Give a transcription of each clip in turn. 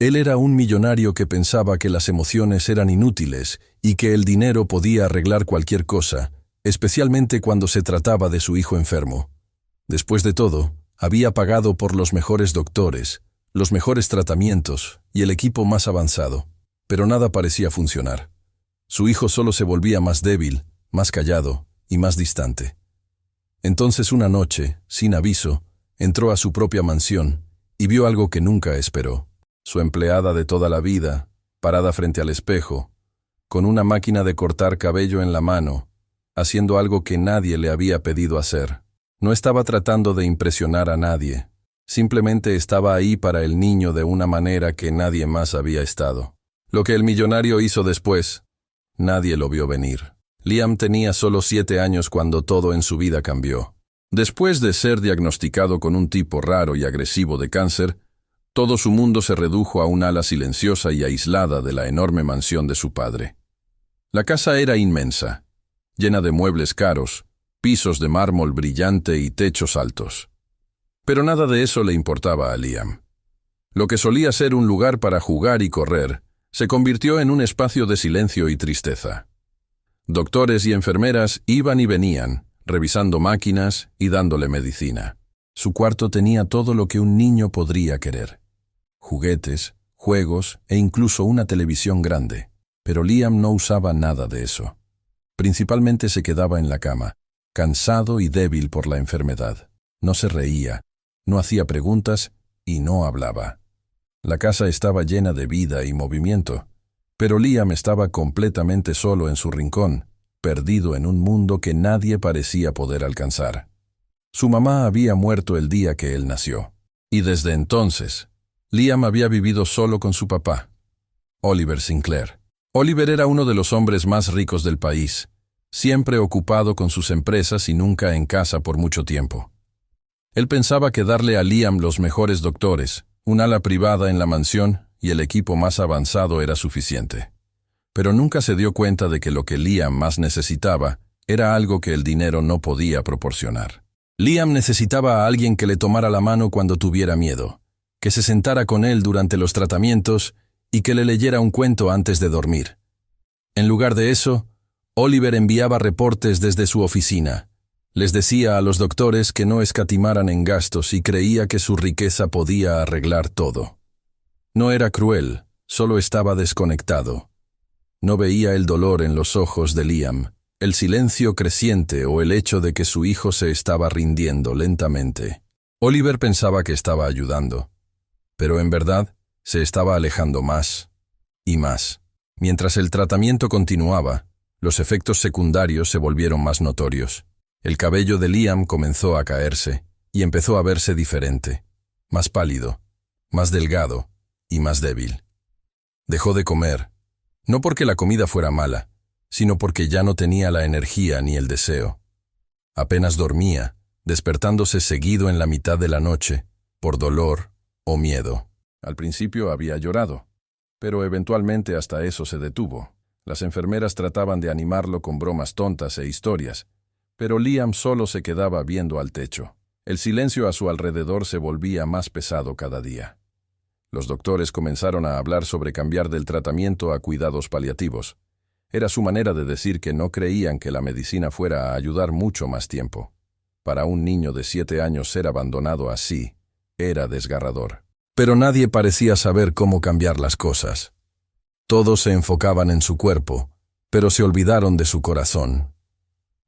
Él era un millonario que pensaba que las emociones eran inútiles y que el dinero podía arreglar cualquier cosa, especialmente cuando se trataba de su hijo enfermo. Después de todo, había pagado por los mejores doctores, los mejores tratamientos y el equipo más avanzado, pero nada parecía funcionar. Su hijo solo se volvía más débil, más callado y más distante. Entonces una noche, sin aviso, entró a su propia mansión y vio algo que nunca esperó. Su empleada de toda la vida, parada frente al espejo, con una máquina de cortar cabello en la mano, haciendo algo que nadie le había pedido hacer. No estaba tratando de impresionar a nadie, simplemente estaba ahí para el niño de una manera que nadie más había estado. Lo que el millonario hizo después, nadie lo vio venir. Liam tenía solo 7 años cuando todo en su vida cambió. Después de ser diagnosticado con un tipo raro y agresivo de cáncer, todo su mundo se redujo a un ala silenciosa y aislada de la enorme mansión de su padre. La casa era inmensa, llena de muebles caros, pisos de mármol brillante y techos altos. Pero nada de eso le importaba a Liam. Lo que solía ser un lugar para jugar y correr, se convirtió en un espacio de silencio y tristeza. Doctores y enfermeras iban y venían, revisando máquinas y dándole medicina. Su cuarto tenía todo lo que un niño podría querer: juguetes, juegos e incluso una televisión grande. Pero Liam no usaba nada de eso. Principalmente se quedaba en la cama, cansado y débil por la enfermedad. No se reía, no hacía preguntas y no hablaba. La casa estaba llena de vida y movimiento, pero Liam estaba completamente solo en su rincón, perdido en un mundo que nadie parecía poder alcanzar. Su mamá había muerto el día que él nació, y desde entonces, Liam había vivido solo con su papá, Oliver Sinclair. Oliver era uno de los hombres más ricos del país, siempre ocupado con sus empresas y nunca en casa por mucho tiempo. Él pensaba que darle a Liam los mejores doctores, un ala privada en la mansión y el equipo más avanzado era suficiente. Pero nunca se dio cuenta de que lo que Liam más necesitaba era algo que el dinero no podía proporcionar. Liam necesitaba a alguien que le tomara la mano cuando tuviera miedo, que se sentara con él durante los tratamientos y que le leyera un cuento antes de dormir. En lugar de eso, Oliver enviaba reportes desde su oficina. Les decía a los doctores que no escatimaran en gastos y creía que su riqueza podía arreglar todo. No era cruel, solo estaba desconectado. No veía el dolor en los ojos de Liam, el silencio creciente o el hecho de que su hijo se estaba rindiendo lentamente. Oliver pensaba que estaba ayudando, pero en verdad se estaba alejando más y más. Mientras el tratamiento continuaba, los efectos secundarios se volvieron más notorios. El cabello de Liam comenzó a caerse y empezó a verse diferente, más pálido, más delgado y más débil. Dejó de comer, no porque la comida fuera mala, sino porque ya no tenía la energía ni el deseo. Apenas dormía, despertándose seguido en la mitad de la noche, por dolor o miedo. Al principio había llorado, pero eventualmente hasta eso se detuvo. Las enfermeras trataban de animarlo con bromas tontas e historias, pero Liam solo se quedaba viendo al techo. El silencio a su alrededor se volvía más pesado cada día. Los doctores comenzaron a hablar sobre cambiar del tratamiento a cuidados paliativos. Era su manera de decir que no creían que la medicina fuera a ayudar mucho más tiempo. Para un niño de 7 años ser abandonado así era desgarrador. Pero nadie parecía saber cómo cambiar las cosas. Todos se enfocaban en su cuerpo, pero se olvidaron de su corazón.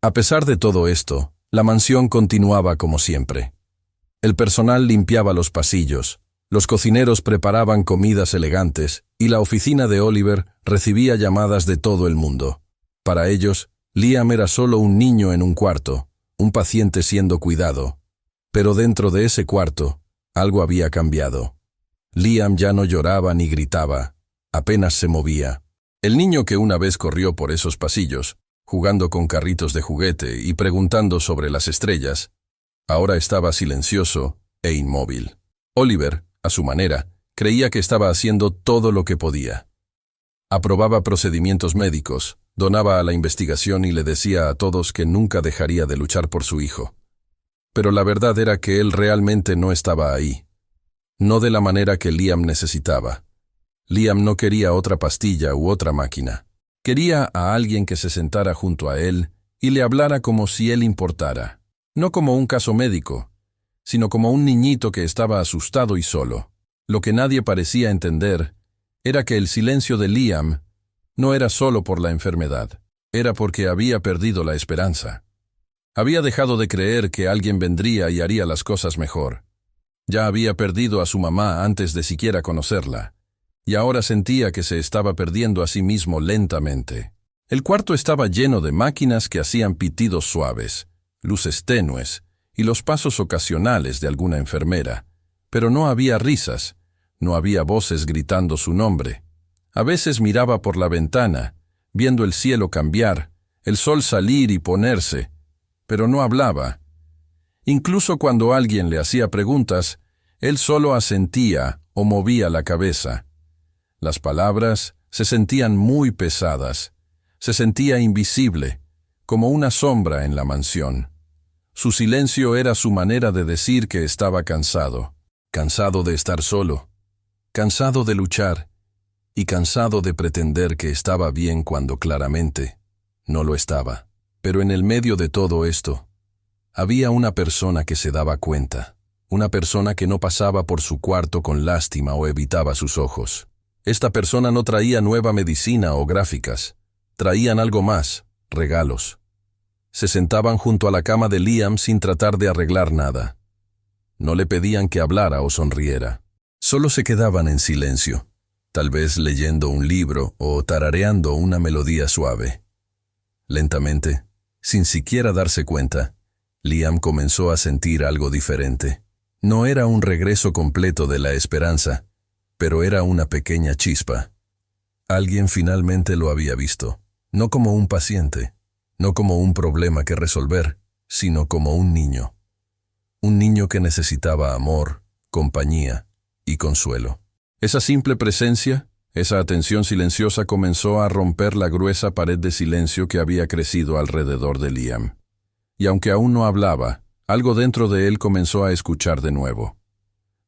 A pesar de todo esto, la mansión continuaba como siempre. El personal limpiaba los pasillos, los cocineros preparaban comidas elegantes y la oficina de Oliver recibía llamadas de todo el mundo. Para ellos, Liam era solo un niño en un cuarto, un paciente siendo cuidado. Pero dentro de ese cuarto, algo había cambiado. Liam ya no lloraba ni gritaba, apenas se movía. El niño que una vez corrió por esos pasillos, jugando con carritos de juguete y preguntando sobre las estrellas, ahora estaba silencioso e inmóvil. Oliver, a su manera, creía que estaba haciendo todo lo que podía. Aprobaba procedimientos médicos, donaba a la investigación y le decía a todos que nunca dejaría de luchar por su hijo. Pero la verdad era que él realmente no estaba ahí. No de la manera que Liam necesitaba, Liam no quería otra pastilla u otra máquina. Quería a alguien que se sentara junto a él y le hablara como si él importara. No como un caso médico, sino como un niñito que estaba asustado y solo. Lo que nadie parecía entender era que el silencio de Liam no era solo por la enfermedad, era porque había perdido la esperanza. Había dejado de creer que alguien vendría y haría las cosas mejor. Ya había perdido a su mamá antes de siquiera conocerla, y ahora sentía que se estaba perdiendo a sí mismo lentamente. El cuarto estaba lleno de máquinas que hacían pitidos suaves, luces tenues y los pasos ocasionales de alguna enfermera, pero no había risas, no había voces gritando su nombre. A veces miraba por la ventana, viendo el cielo cambiar, el sol salir y ponerse, pero no hablaba. Incluso cuando alguien le hacía preguntas, él solo asentía o movía la cabeza. Las palabras se sentían muy pesadas, se sentía invisible, como una sombra en la mansión. Su silencio era su manera de decir que estaba cansado, cansado de estar solo, cansado de luchar, y cansado de pretender que estaba bien cuando claramente no lo estaba. Pero en el medio de todo esto, había una persona que se daba cuenta, una persona que no pasaba por su cuarto con lástima o evitaba sus ojos. Esta persona no traía nueva medicina o gráficas, traían algo más, regalos. Se sentaban junto a la cama de Liam sin tratar de arreglar nada. No le pedían que hablara o sonriera. Solo se quedaban en silencio, tal vez leyendo un libro o tarareando una melodía suave. Lentamente, sin siquiera darse cuenta, Liam comenzó a sentir algo diferente. No era un regreso completo de la esperanza, pero era una pequeña chispa. Alguien finalmente lo había visto, no como un paciente, no como un problema que resolver, sino como un niño. Un niño que necesitaba amor, compañía y consuelo. Esa simple presencia, esa atención silenciosa comenzó a romper la gruesa pared de silencio que había crecido alrededor de Liam. Y aunque aún no hablaba, algo dentro de él comenzó a escuchar de nuevo.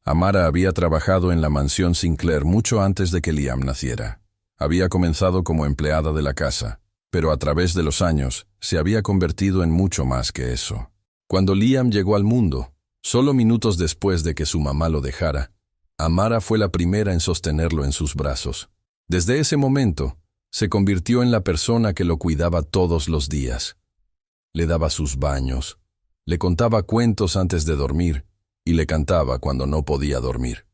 Amara había trabajado en la mansión Sinclair mucho antes de que Liam naciera. Había comenzado como empleada de la casa, pero a través de los años se había convertido en mucho más que eso. Cuando Liam llegó al mundo, solo minutos después de que su mamá lo dejara, Amara fue la primera en sostenerlo en sus brazos. Desde ese momento, se convirtió en la persona que lo cuidaba todos los días. Le daba sus baños, le contaba cuentos antes de dormir y le cantaba cuando no podía dormir.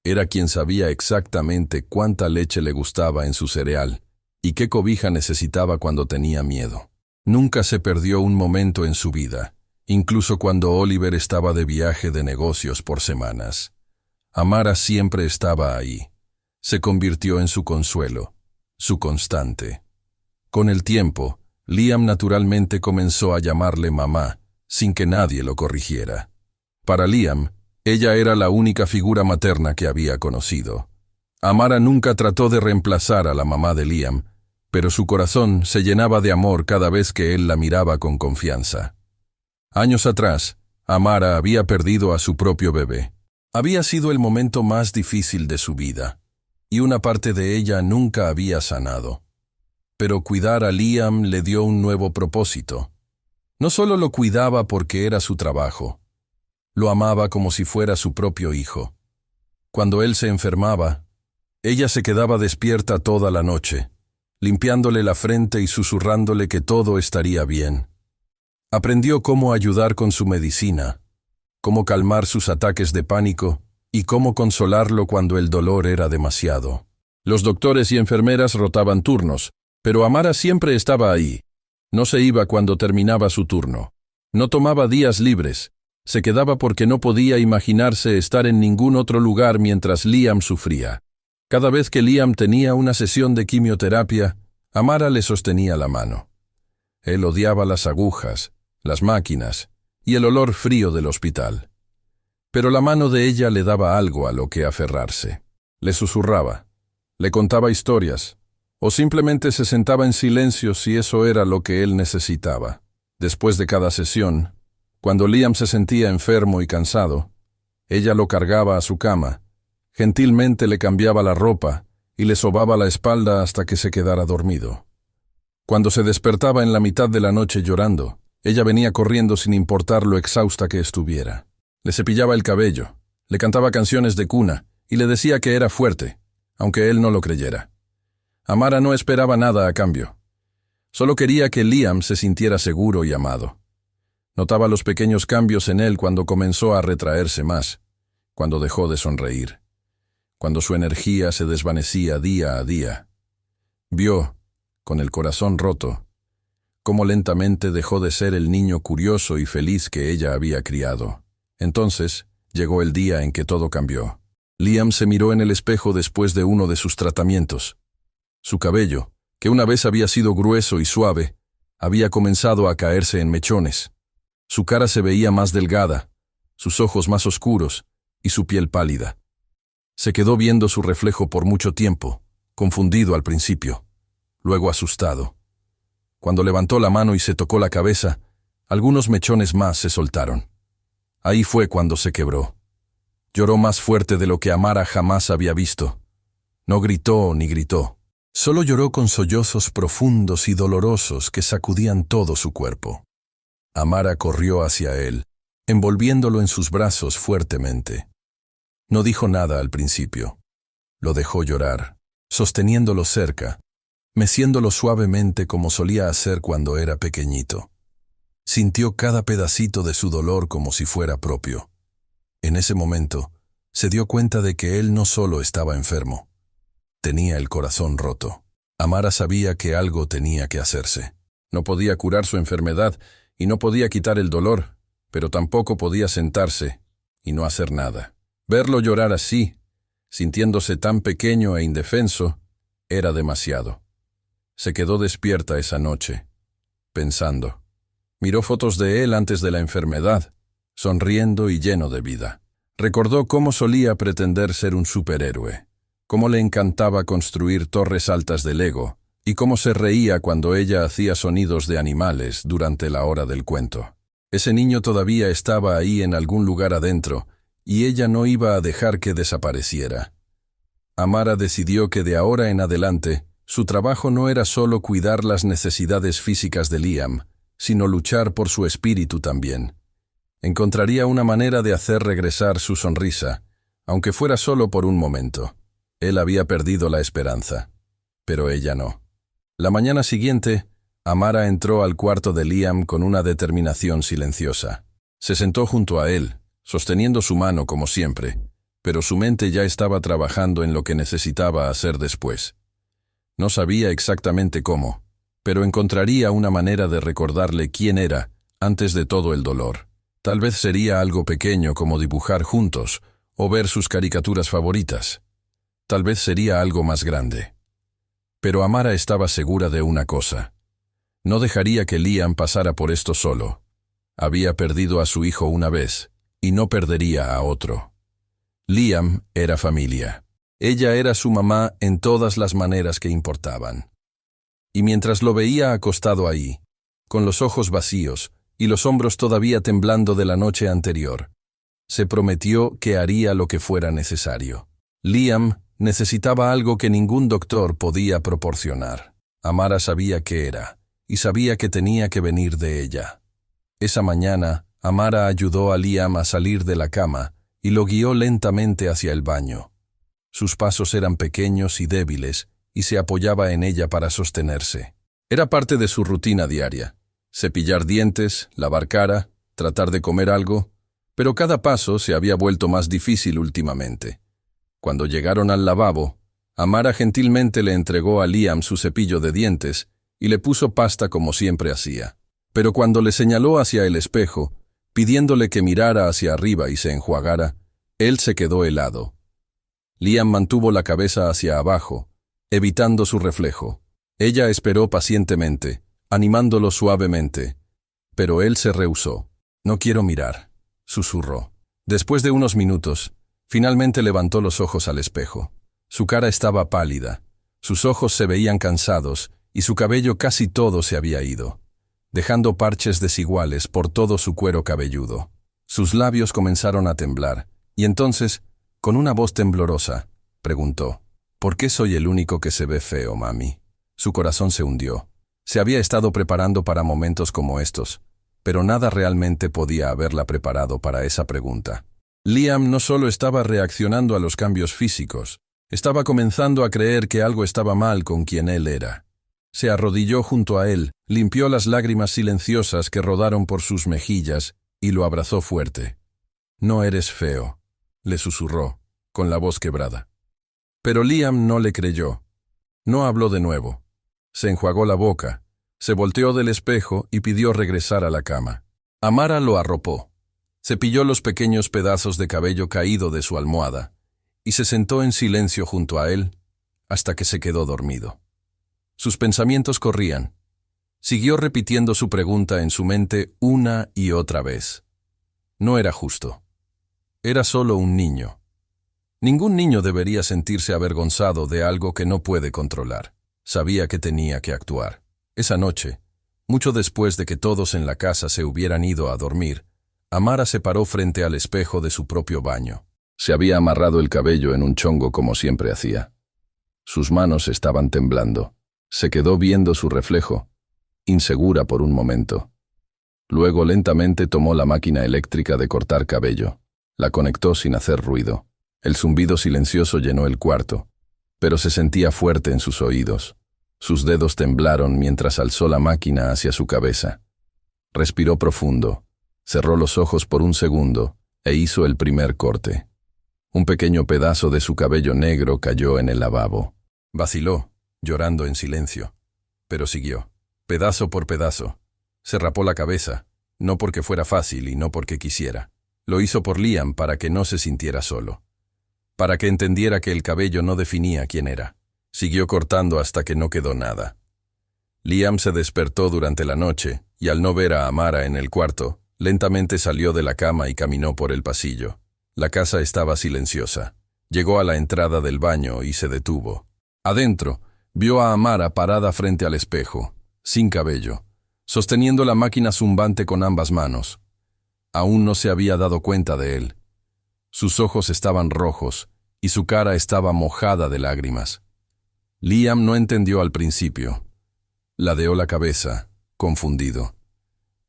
Era quien sabía exactamente cuánta leche le gustaba en su cereal y qué cobija necesitaba cuando tenía miedo. Nunca se perdió un momento en su vida, incluso cuando Oliver estaba de viaje de negocios por semanas. Amara siempre estaba ahí. Se convirtió en su consuelo, su constante. Con el tiempo, Liam naturalmente comenzó a llamarle mamá, sin que nadie lo corrigiera. Para Liam, ella era la única figura materna que había conocido. Amara nunca trató de reemplazar a la mamá de Liam, pero su corazón se llenaba de amor cada vez que él la miraba con confianza. Años atrás, Amara había perdido a su propio bebé. Había sido el momento más difícil de su vida, y una parte de ella nunca había sanado. Pero cuidar a Liam le dio un nuevo propósito. No solo lo cuidaba porque era su trabajo, lo amaba como si fuera su propio hijo. Cuando él se enfermaba, ella se quedaba despierta toda la noche, limpiándole la frente y susurrándole que todo estaría bien. Aprendió cómo ayudar con su medicina, cómo calmar sus ataques de pánico y cómo consolarlo cuando el dolor era demasiado. Los doctores y enfermeras rotaban turnos, pero Amara siempre estaba ahí. No se iba cuando terminaba su turno. No tomaba días libres. Se quedaba porque no podía imaginarse estar en ningún otro lugar mientras Liam sufría. Cada vez que Liam tenía una sesión de quimioterapia, Amara le sostenía la mano. Él odiaba las agujas, las máquinas y el olor frío del hospital. Pero la mano de ella le daba algo a lo que aferrarse. Le susurraba, le contaba historias, o simplemente se sentaba en silencio si eso era lo que él necesitaba. Después de cada sesión, cuando Liam se sentía enfermo y cansado, ella lo cargaba a su cama, gentilmente le cambiaba la ropa y le sobaba la espalda hasta que se quedara dormido. Cuando se despertaba en la mitad de la noche llorando, ella venía corriendo sin importar lo exhausta que estuviera. Le cepillaba el cabello, le cantaba canciones de cuna y le decía que era fuerte, aunque él no lo creyera. Amara no esperaba nada a cambio. Solo quería que Liam se sintiera seguro y amado. Notaba los pequeños cambios en él cuando comenzó a retraerse más, cuando dejó de sonreír, cuando su energía se desvanecía día a día. Vio, con el corazón roto, cómo lentamente dejó de ser el niño curioso y feliz que ella había criado. Entonces, llegó el día en que todo cambió. Liam se miró en el espejo después de uno de sus tratamientos. Su cabello, que una vez había sido grueso y suave, había comenzado a caerse en mechones. Su cara se veía más delgada, sus ojos más oscuros y su piel pálida. Se quedó viendo su reflejo por mucho tiempo, confundido al principio, luego asustado. Cuando levantó la mano y se tocó la cabeza, algunos mechones más se soltaron. Ahí fue cuando se quebró. Lloró más fuerte de lo que Amara jamás había visto. No gritó ni gritó. Solo lloró con sollozos profundos y dolorosos que sacudían todo su cuerpo. Amara corrió hacia él, envolviéndolo en sus brazos fuertemente. No dijo nada al principio. Lo dejó llorar, sosteniéndolo cerca, meciéndolo suavemente como solía hacer cuando era pequeñito. Sintió cada pedacito de su dolor como si fuera propio. En ese momento, se dio cuenta de que él no solo estaba enfermo. Tenía el corazón roto. Amara sabía que algo tenía que hacerse. No podía curar su enfermedad y no podía quitar el dolor, pero tampoco podía sentarse y no hacer nada. Verlo llorar así, sintiéndose tan pequeño e indefenso, era demasiado. Se quedó despierta esa noche, pensando. Miró fotos de él antes de la enfermedad, sonriendo y lleno de vida. Recordó cómo solía pretender ser un superhéroe, cómo le encantaba construir torres altas de Lego y cómo se reía cuando ella hacía sonidos de animales durante la hora del cuento. Ese niño todavía estaba ahí en algún lugar adentro y ella no iba a dejar que desapareciera. Amara decidió que de ahora en adelante su trabajo no era solo cuidar las necesidades físicas de Liam, sino luchar por su espíritu también. Encontraría una manera de hacer regresar su sonrisa, aunque fuera solo por un momento. Él había perdido la esperanza, pero ella no. La mañana siguiente, Amara entró al cuarto de Liam con una determinación silenciosa. Se sentó junto a él, sosteniendo su mano como siempre, pero su mente ya estaba trabajando en lo que necesitaba hacer después. No sabía exactamente cómo, pero encontraría una manera de recordarle quién era antes de todo el dolor. Tal vez sería algo pequeño como dibujar juntos o ver sus caricaturas favoritas. Tal vez sería algo más grande. Pero Amara estaba segura de una cosa. No dejaría que Liam pasara por esto solo. Había perdido a su hijo una vez, y no perdería a otro. Liam era familia. Ella era su mamá en todas las maneras que importaban. Y mientras lo veía acostado ahí, con los ojos vacíos y los hombros todavía temblando de la noche anterior, se prometió que haría lo que fuera necesario. Liam necesitaba algo que ningún doctor podía proporcionar. Amara sabía qué era, y sabía que tenía que venir de ella. Esa mañana, Amara ayudó a Liam a salir de la cama y lo guió lentamente hacia el baño. Sus pasos eran pequeños y débiles, y se apoyaba en ella para sostenerse. Era parte de su rutina diaria. Cepillar dientes, lavar cara, tratar de comer algo, pero cada paso se había vuelto más difícil últimamente. Cuando llegaron al lavabo, Amara gentilmente le entregó a Liam su cepillo de dientes y le puso pasta como siempre hacía. Pero cuando le señaló hacia el espejo, pidiéndole que mirara hacia arriba y se enjuagara, él se quedó helado. Liam mantuvo la cabeza hacia abajo, evitando su reflejo. Ella esperó pacientemente, animándolo suavemente, pero él se rehusó. «No quiero mirar», susurró. Después de unos minutos, finalmente levantó los ojos al espejo. Su cara estaba pálida, sus ojos se veían cansados y su cabello casi todo se había ido, dejando parches desiguales por todo su cuero cabelludo. Sus labios comenzaron a temblar, y entonces, con una voz temblorosa, preguntó: ¿Por qué soy el único que se ve feo, mami? Su corazón se hundió. Se había estado preparando para momentos como estos, pero nada realmente podía haberla preparado para esa pregunta. Liam no solo estaba reaccionando a los cambios físicos, estaba comenzando a creer que algo estaba mal con quien él era. Se arrodilló junto a él, limpió las lágrimas silenciosas que rodaron por sus mejillas y lo abrazó fuerte. «No eres feo», le susurró, con la voz quebrada. Pero Liam no le creyó. No habló de nuevo. Se enjuagó la boca, se volteó del espejo y pidió regresar a la cama. Amara lo arropó. Cepilló los pequeños pedazos de cabello caído de su almohada y se sentó en silencio junto a él hasta que se quedó dormido. Sus pensamientos corrían. Siguió repitiendo su pregunta en su mente una y otra vez. No era justo. Era solo un niño. Ningún niño debería sentirse avergonzado de algo que no puede controlar. Sabía que tenía que actuar. Esa noche, mucho después de que todos en la casa se hubieran ido a dormir, Amara se paró frente al espejo de su propio baño. Se había amarrado el cabello en un chongo como siempre hacía. Sus manos estaban temblando. Se quedó viendo su reflejo, insegura por un momento. Luego lentamente tomó la máquina eléctrica de cortar cabello. La conectó sin hacer ruido. El zumbido silencioso llenó el cuarto, pero se sentía fuerte en sus oídos. Sus dedos temblaron mientras alzó la máquina hacia su cabeza. Respiró profundo, cerró los ojos por un segundo e hizo el primer corte. Un pequeño pedazo de su cabello negro cayó en el lavabo. Vaciló, llorando en silencio, pero siguió, pedazo por pedazo. Se rapó la cabeza, no porque fuera fácil y no porque quisiera. Lo hizo por Liam para que no se sintiera solo. Para que entendiera que el cabello no definía quién era. Siguió cortando hasta que no quedó nada. Liam se despertó durante la noche y al no ver a Amara en el cuarto, lentamente salió de la cama y caminó por el pasillo. La casa estaba silenciosa. Llegó a la entrada del baño y se detuvo. Adentro, vio a Amara parada frente al espejo, sin cabello, sosteniendo la máquina zumbante con ambas manos. Aún no se había dado cuenta de él. Sus ojos estaban rojos y su cara estaba mojada de lágrimas. Liam no entendió al principio. Ladeó la cabeza, confundido.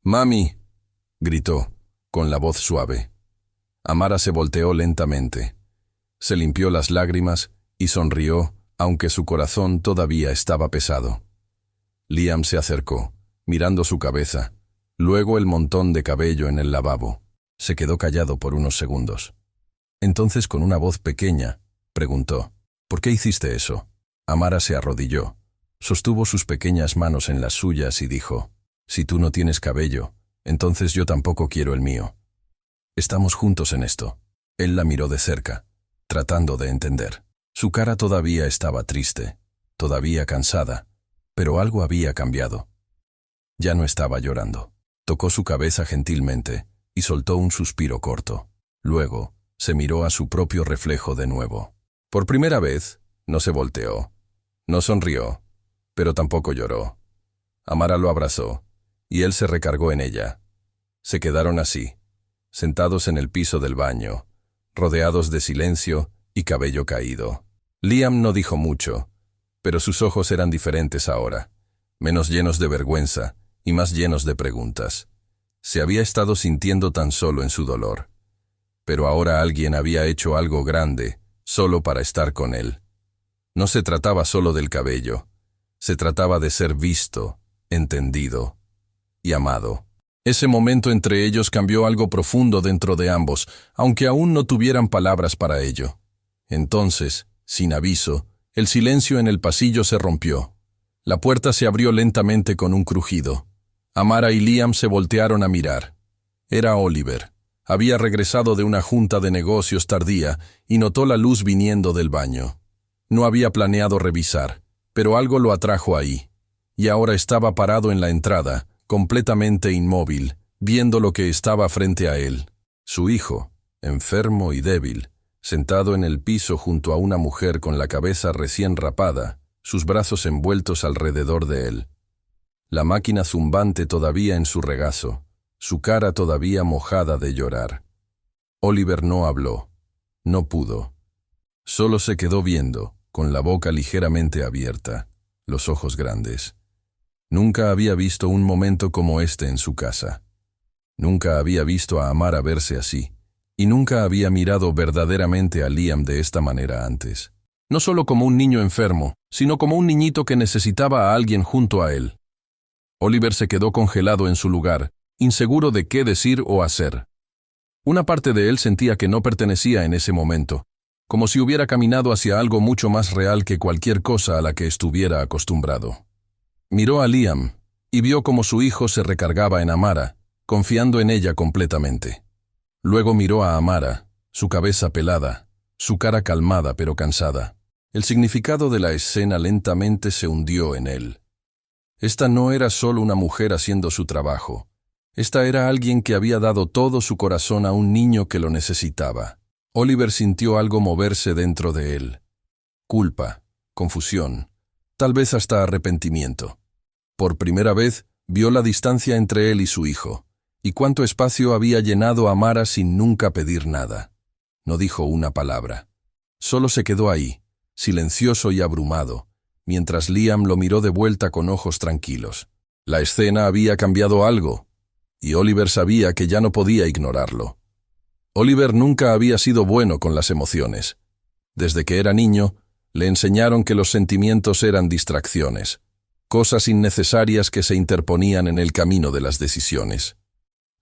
«¡Mami!», gritó, con la voz suave. Amara se volteó lentamente. Se limpió las lágrimas y sonrió, aunque su corazón todavía estaba pesado. Liam se acercó, mirando su cabeza, luego el montón de cabello en el lavabo. Se quedó callado por unos segundos. Entonces, con una voz pequeña, preguntó, «¿Por qué hiciste eso?». Amara se arrodilló, sostuvo sus pequeñas manos en las suyas y dijo, «Si tú no tienes cabello, entonces yo tampoco quiero el mío. Estamos juntos en esto». Él la miró de cerca, tratando de entender. Su cara todavía estaba triste, todavía cansada, pero algo había cambiado. Ya no estaba llorando. Tocó su cabeza gentilmente y soltó un suspiro corto. Luego, se miró a su propio reflejo de nuevo. Por primera vez, no se volteó, no sonrió, pero tampoco lloró. Amara lo abrazó, y él se recargó en ella. Se quedaron así, sentados en el piso del baño, rodeados de silencio y cabello caído. Liam no dijo mucho, pero sus ojos eran diferentes ahora, menos llenos de vergüenza y más llenos de preguntas. Se había estado sintiendo tan solo en su dolor. Pero ahora alguien había hecho algo grande, solo para estar con él. No se trataba solo del cabello, se trataba de ser visto, entendido y amado. Ese momento entre ellos cambió algo profundo dentro de ambos, aunque aún no tuvieran palabras para ello. Entonces, sin aviso, el silencio en el pasillo se rompió. La puerta se abrió lentamente con un crujido. Amara y Liam se voltearon a mirar. Era Oliver. Había regresado de una junta de negocios tardía y notó la luz viniendo del baño. No había planeado revisar, pero algo lo atrajo ahí, y ahora estaba parado en la entrada, completamente inmóvil, viendo lo que estaba frente a él. Su hijo, enfermo y débil, sentado en el piso junto a una mujer con la cabeza recién rapada, sus brazos envueltos alrededor de él. La máquina zumbante todavía en su regazo, su cara todavía mojada de llorar. Oliver no habló, no pudo. Solo se quedó viendo, con la boca ligeramente abierta, los ojos grandes. Nunca había visto un momento como este en su casa. Nunca había visto a Amara verse así, y nunca había mirado verdaderamente a Liam de esta manera antes. No solo como un niño enfermo, sino como un niñito que necesitaba a alguien junto a él. Oliver se quedó congelado en su lugar, inseguro de qué decir o hacer. Una parte de él sentía que no pertenecía en ese momento, como si hubiera caminado hacia algo mucho más real que cualquier cosa a la que estuviera acostumbrado. Miró a Liam y vio cómo su hijo se recargaba en Amara, confiando en ella completamente. Luego miró a Amara, su cabeza pelada, su cara calmada pero cansada. El significado de la escena lentamente se hundió en él. Esta no era solo una mujer haciendo su trabajo. Esta era alguien que había dado todo su corazón a un niño que lo necesitaba. Oliver sintió algo moverse dentro de él. Culpa, confusión, tal vez hasta arrepentimiento. Por primera vez, vio la distancia entre él y su hijo, y cuánto espacio había llenado Amara sin nunca pedir nada. No dijo una palabra. Solo se quedó ahí, silencioso y abrumado, mientras Liam lo miró de vuelta con ojos tranquilos. La escena había cambiado algo, y Oliver sabía que ya no podía ignorarlo. Oliver nunca había sido bueno con las emociones. Desde que era niño, le enseñaron que los sentimientos eran distracciones, cosas innecesarias que se interponían en el camino de las decisiones.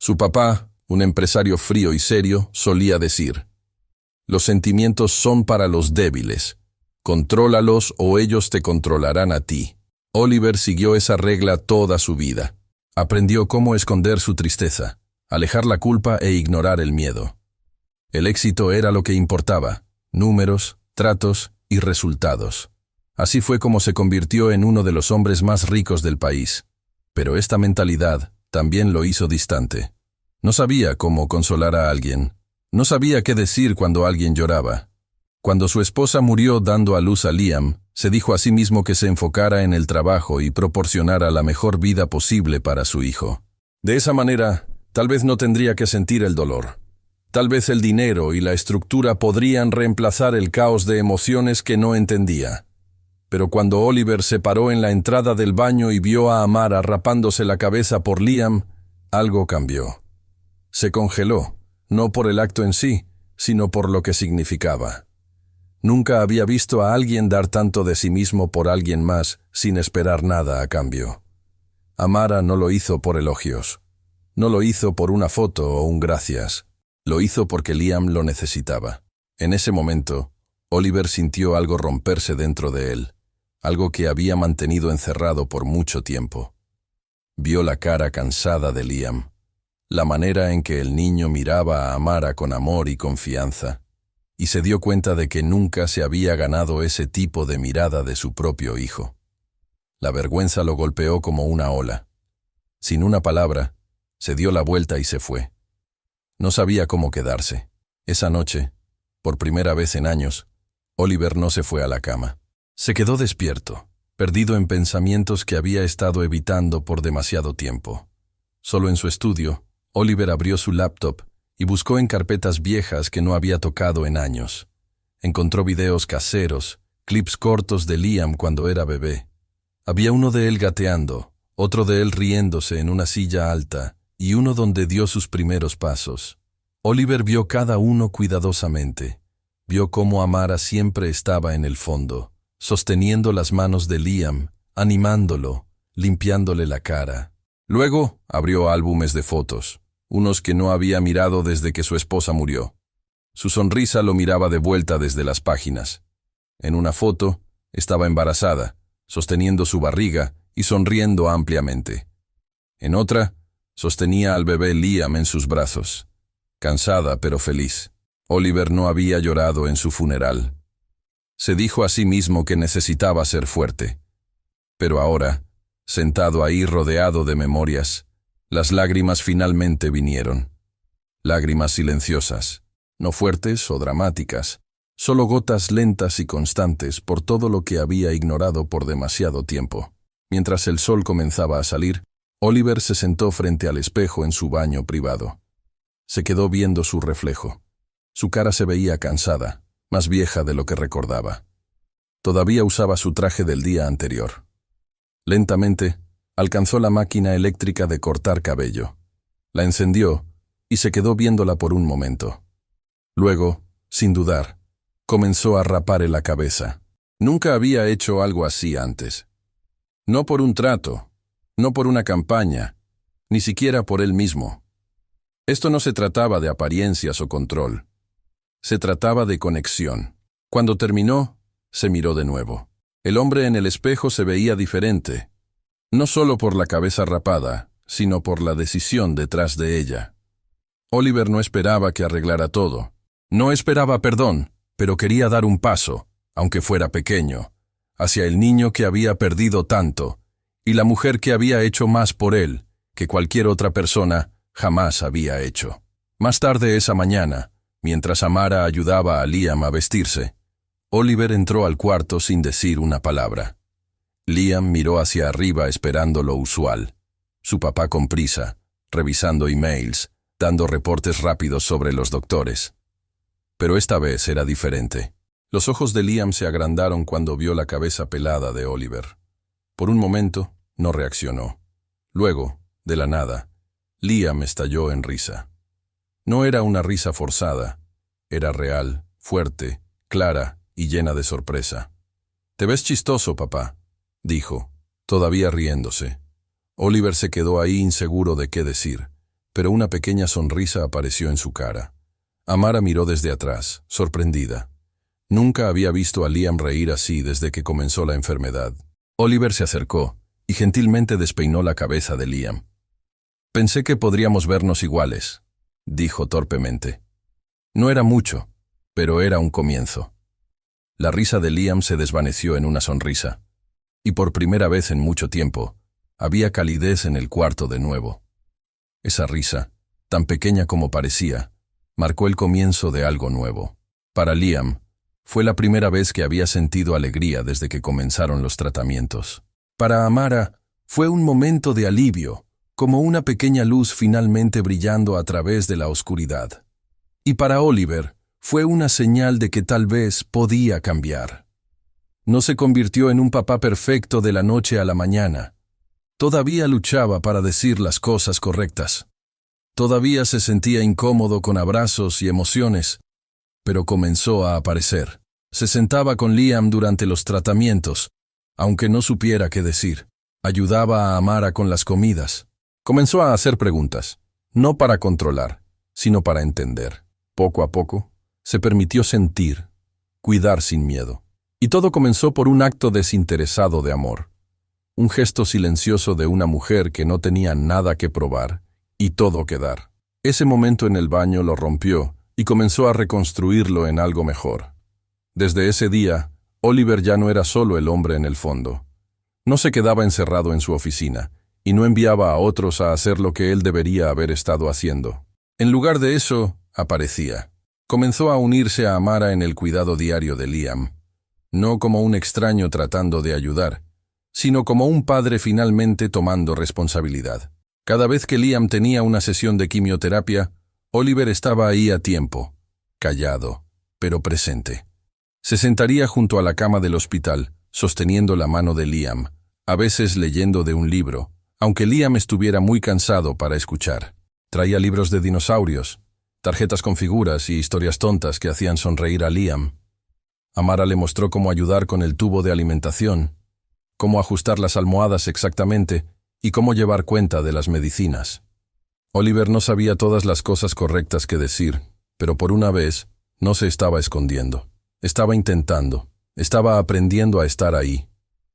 Su papá, un empresario frío y serio, solía decir: «Los sentimientos son para los débiles. Contrólalos o ellos te controlarán a ti». Oliver siguió esa regla toda su vida. Aprendió cómo esconder su tristeza, alejar la culpa e ignorar el miedo. El éxito era lo que importaba: números, tratos y resultados. Así fue como se convirtió en uno de los hombres más ricos del país. Pero esta mentalidad también lo hizo distante. No sabía cómo consolar a alguien. No sabía qué decir cuando alguien lloraba. Cuando su esposa murió dando a luz a Liam, se dijo a sí mismo que se enfocara en el trabajo y proporcionara la mejor vida posible para su hijo. De esa manera, tal vez no tendría que sentir el dolor. Tal vez el dinero y la estructura podrían reemplazar el caos de emociones que no entendía. Pero cuando Oliver se paró en la entrada del baño y vio a Amara rapándose la cabeza por Liam, algo cambió. Se congeló, no por el acto en sí, sino por lo que significaba. Nunca había visto a alguien dar tanto de sí mismo por alguien más sin esperar nada a cambio. Amara no lo hizo por elogios. No lo hizo por una foto o un gracias. Lo hizo porque Liam lo necesitaba. En ese momento, Oliver sintió algo romperse dentro de él, algo que había mantenido encerrado por mucho tiempo. Vio la cara cansada de Liam, la manera en que el niño miraba a Amara con amor y confianza, y se dio cuenta de que nunca se había ganado ese tipo de mirada de su propio hijo. La vergüenza lo golpeó como una ola. Sin una palabra, se dio la vuelta y se fue. No sabía cómo quedarse. Esa noche, por primera vez en años, Oliver no se fue a la cama. Se quedó despierto, perdido en pensamientos que había estado evitando por demasiado tiempo. Solo en su estudio, Oliver abrió su laptop y buscó en carpetas viejas que no había tocado en años. Encontró videos caseros, clips cortos de Liam cuando era bebé. Había uno de él gateando, otro de él riéndose en una silla alta y uno donde dio sus primeros pasos. Oliver vio cada uno cuidadosamente. Vio cómo Amara siempre estaba en el fondo, sosteniendo las manos de Liam, animándolo, limpiándole la cara. Luego abrió álbumes de fotos, unos que no había mirado desde que su esposa murió. Su sonrisa lo miraba de vuelta desde las páginas. En una foto, estaba embarazada, sosteniendo su barriga y sonriendo ampliamente. En otra, sostenía al bebé Liam en sus brazos, cansada pero feliz. Oliver no había llorado en su funeral. Se dijo a sí mismo que necesitaba ser fuerte. Pero ahora, sentado ahí rodeado de memorias, las lágrimas finalmente vinieron. Lágrimas silenciosas, no fuertes o dramáticas, solo gotas lentas y constantes por todo lo que había ignorado por demasiado tiempo. Mientras el sol comenzaba a salir, Oliver se sentó frente al espejo en su baño privado. Se quedó viendo su reflejo. Su cara se veía cansada, más vieja de lo que recordaba. Todavía usaba su traje del día anterior. Lentamente, alcanzó la máquina eléctrica de cortar cabello. La encendió y se quedó viéndola por un momento. Luego, sin dudar, comenzó a raparle la cabeza. Nunca había hecho algo así antes. No por un trato, no por una campaña, ni siquiera por él mismo. Esto no se trataba de apariencias o control. Se trataba de conexión. Cuando terminó, se miró de nuevo. El hombre en el espejo se veía diferente, no solo por la cabeza rapada, sino por la decisión detrás de ella. Oliver no esperaba que arreglara todo. No esperaba perdón, pero quería dar un paso, aunque fuera pequeño, hacia el niño que había perdido tanto, y la mujer que había hecho más por él que cualquier otra persona jamás había hecho. Más tarde esa mañana, mientras Amara ayudaba a Liam a vestirse, Oliver entró al cuarto sin decir una palabra. Liam miró hacia arriba esperando lo usual. Su papá con prisa, revisando emails, dando reportes rápidos sobre los doctores. Pero esta vez era diferente. Los ojos de Liam se agrandaron cuando vio la cabeza pelada de Oliver. Por un momento, no reaccionó. Luego, de la nada, Liam estalló en risa. No era una risa forzada. Era real, fuerte, clara y llena de sorpresa. «Te ves chistoso, papá», dijo, todavía riéndose. Oliver se quedó ahí inseguro de qué decir, pero una pequeña sonrisa apareció en su cara. Amara miró desde atrás, sorprendida. Nunca había visto a Liam reír así desde que comenzó la enfermedad. Oliver se acercó y gentilmente despeinó la cabeza de Liam. «Pensé que podríamos vernos iguales», dijo torpemente. No era mucho, pero era un comienzo. La risa de Liam se desvaneció en una sonrisa, y por primera vez en mucho tiempo, había calidez en el cuarto de nuevo. Esa risa, tan pequeña como parecía, marcó el comienzo de algo nuevo. Para Liam, fue la primera vez que había sentido alegría desde que comenzaron los tratamientos. Para Amara, fue un momento de alivio, como una pequeña luz finalmente brillando a través de la oscuridad. Y para Oliver, fue una señal de que tal vez podía cambiar. No se convirtió en un papá perfecto de la noche a la mañana. Todavía luchaba para decir las cosas correctas. Todavía se sentía incómodo con abrazos y emociones, pero comenzó a aparecer. Se sentaba con Liam durante los tratamientos, aunque no supiera qué decir. Ayudaba a Amara con las comidas. Comenzó a hacer preguntas, no para controlar, sino para entender. Poco a poco, se permitió sentir, cuidar sin miedo. Y todo comenzó por un acto desinteresado de amor. Un gesto silencioso de una mujer que no tenía nada que probar y todo que dar. Ese momento en el baño lo rompió y comenzó a reconstruirlo en algo mejor. Desde ese día, Oliver ya no era solo el hombre en el fondo. No se quedaba encerrado en su oficina y no enviaba a otros a hacer lo que él debería haber estado haciendo. En lugar de eso, aparecía. Comenzó a unirse a Amara en el cuidado diario de Liam, no como un extraño tratando de ayudar, sino como un padre finalmente tomando responsabilidad. Cada vez que Liam tenía una sesión de quimioterapia, Oliver estaba ahí a tiempo, callado, pero presente. Se sentaría junto a la cama del hospital, sosteniendo la mano de Liam, a veces leyendo de un libro, aunque Liam estuviera muy cansado para escuchar. Traía libros de dinosaurios, tarjetas con figuras y historias tontas que hacían sonreír a Liam. Amara le mostró cómo ayudar con el tubo de alimentación, cómo ajustar las almohadas exactamente y cómo llevar cuenta de las medicinas. Oliver no sabía todas las cosas correctas que decir, pero por una vez no se estaba escondiendo. Estaba intentando, estaba aprendiendo a estar ahí.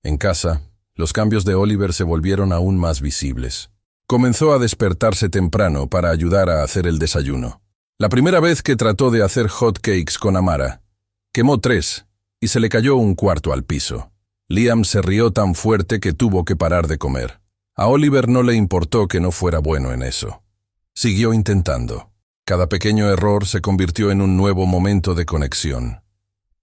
En casa, los cambios de Oliver se volvieron aún más visibles. Comenzó a despertarse temprano para ayudar a hacer el desayuno. La primera vez que trató de hacer hot cakes con Amara, quemó 3 y se le cayó un cuarto al piso. Liam se rió tan fuerte que tuvo que parar de comer. A Oliver no le importó que no fuera bueno en eso. Siguió intentando. Cada pequeño error se convirtió en un nuevo momento de conexión.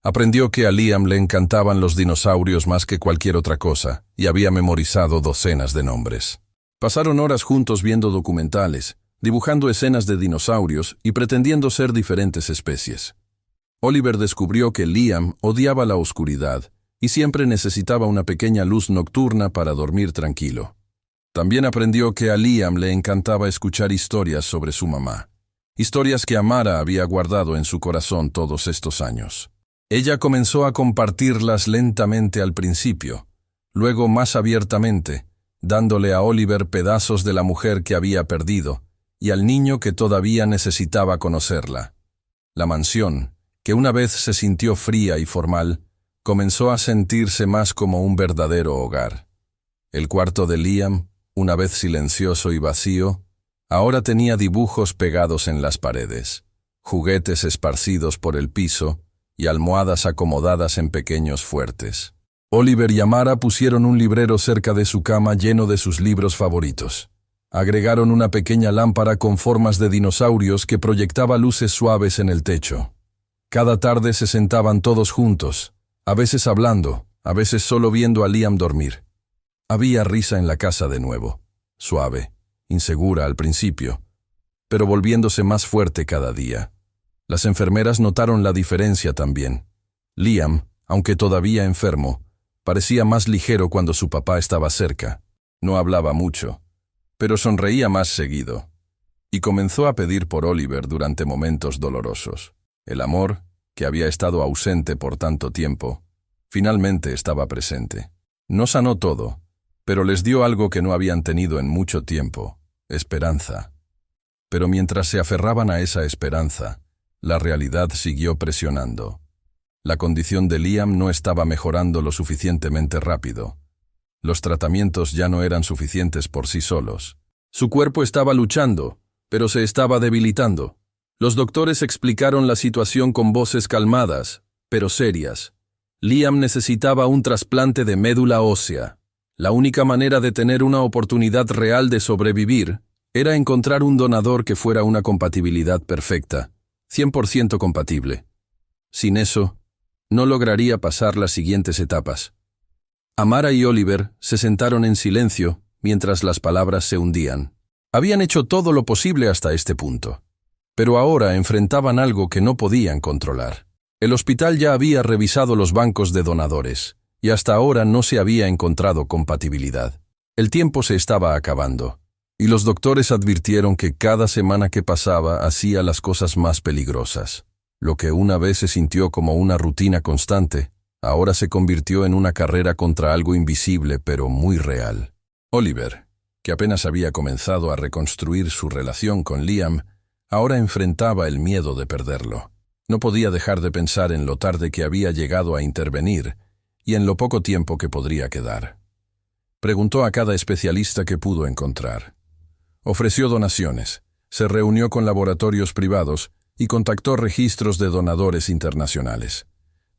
Aprendió que a Liam le encantaban los dinosaurios más que cualquier otra cosa y había memorizado docenas de nombres. Pasaron horas juntos viendo documentales, dibujando escenas de dinosaurios y pretendiendo ser diferentes especies. Oliver descubrió que Liam odiaba la oscuridad y siempre necesitaba una pequeña luz nocturna para dormir tranquilo. También aprendió que a Liam le encantaba escuchar historias sobre su mamá, historias que Amara había guardado en su corazón todos estos años. Ella comenzó a compartirlas lentamente al principio, luego más abiertamente, dándole a Oliver pedazos de la mujer que había perdido y al niño que todavía necesitaba conocerla. La mansión, que una vez se sintió fría y formal, comenzó a sentirse más como un verdadero hogar. El cuarto de Liam, una vez silencioso y vacío, ahora tenía dibujos pegados en las paredes, juguetes esparcidos por el piso y almohadas acomodadas en pequeños fuertes. Oliver y Amara pusieron un librero cerca de su cama lleno de sus libros favoritos. Agregaron una pequeña lámpara con formas de dinosaurios que proyectaba luces suaves en el techo. Cada tarde se sentaban todos juntos, a veces hablando, a veces solo viendo a Liam dormir. Había risa en la casa de nuevo, suave, insegura al principio, pero volviéndose más fuerte cada día. Las enfermeras notaron la diferencia también. Liam, aunque todavía enfermo, parecía más ligero cuando su papá estaba cerca. No hablaba mucho, pero sonreía más seguido. Y comenzó a pedir por Oliver durante momentos dolorosos. El amor, que había estado ausente por tanto tiempo, finalmente estaba presente. No sanó todo, pero les dio algo que no habían tenido en mucho tiempo: esperanza. Pero mientras se aferraban a esa esperanza, la realidad siguió presionando. La condición de Liam no estaba mejorando lo suficientemente rápido. Los tratamientos ya no eran suficientes por sí solos. Su cuerpo estaba luchando, pero se estaba debilitando. Los doctores explicaron la situación con voces calmadas, pero serias. Liam necesitaba un trasplante de médula ósea. La única manera de tener una oportunidad real de sobrevivir era encontrar un donador que fuera una compatibilidad perfecta, 100% compatible. Sin eso, no lograría pasar las siguientes etapas. Amara y Oliver se sentaron en silencio mientras las palabras se hundían. Habían hecho todo lo posible hasta este punto, pero ahora enfrentaban algo que no podían controlar. El hospital ya había revisado los bancos de donadores, y hasta ahora no se había encontrado compatibilidad. El tiempo se estaba acabando, y los doctores advirtieron que cada semana que pasaba hacía las cosas más peligrosas. Lo que una vez se sintió como una rutina constante, ahora se convirtió en una carrera contra algo invisible pero muy real. Oliver, que apenas había comenzado a reconstruir su relación con Liam, ahora enfrentaba el miedo de perderlo. No podía dejar de pensar en lo tarde que había llegado a intervenir y en lo poco tiempo que podría quedar. Preguntó a cada especialista que pudo encontrar. Ofreció donaciones, se reunió con laboratorios privados y contactó registros de donadores internacionales.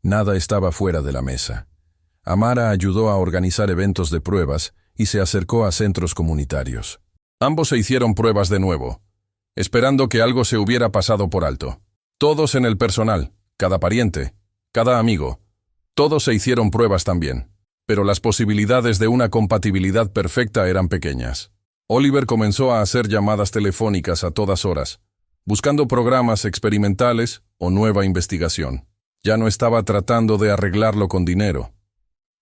Nada estaba fuera de la mesa. Amara ayudó a organizar eventos de pruebas y se acercó a centros comunitarios. Ambos se hicieron pruebas de nuevo, esperando que algo se hubiera pasado por alto. Todos en el personal, cada pariente, cada amigo, todos se hicieron pruebas también, pero las posibilidades de una compatibilidad perfecta eran pequeñas. Oliver comenzó a hacer llamadas telefónicas a todas horas, buscando programas experimentales o nueva investigación. Ya no estaba tratando de arreglarlo con dinero.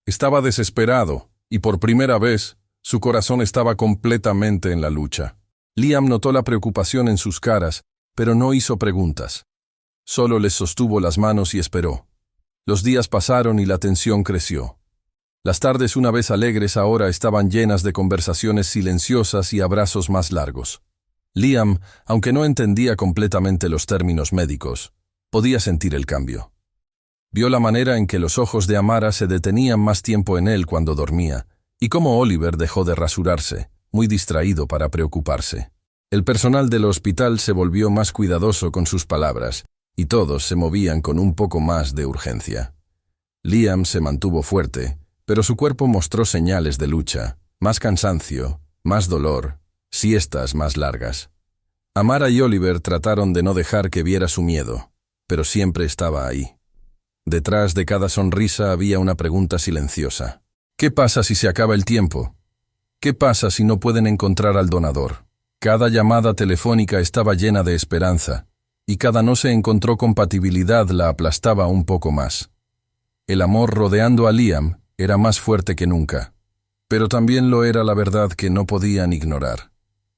Estaba desesperado, y por primera vez, su corazón estaba completamente en la lucha. Liam notó la preocupación en sus caras, pero no hizo preguntas. Solo les sostuvo las manos y esperó. Los días pasaron y la tensión creció. Las tardes, una vez alegres, ahora estaban llenas de conversaciones silenciosas y abrazos más largos. Liam, aunque no entendía completamente los términos médicos, podía sentir el cambio. Vio la manera en que los ojos de Amara se detenían más tiempo en él cuando dormía, y cómo Oliver dejó de rasurarse, muy distraído para preocuparse. El personal del hospital se volvió más cuidadoso con sus palabras, y todos se movían con un poco más de urgencia. Liam se mantuvo fuerte, pero su cuerpo mostró señales de lucha, más cansancio, más dolor, siestas más largas. Amara y Oliver trataron de no dejar que viera su miedo, pero siempre estaba ahí. Detrás de cada sonrisa había una pregunta silenciosa. ¿Qué pasa si se acaba el tiempo? ¿Qué pasa si no pueden encontrar al donador? Cada llamada telefónica estaba llena de esperanza, y cada no se encontró compatibilidad la aplastaba un poco más. El amor rodeando a Liam era más fuerte que nunca. Pero también lo era la verdad que no podían ignorar.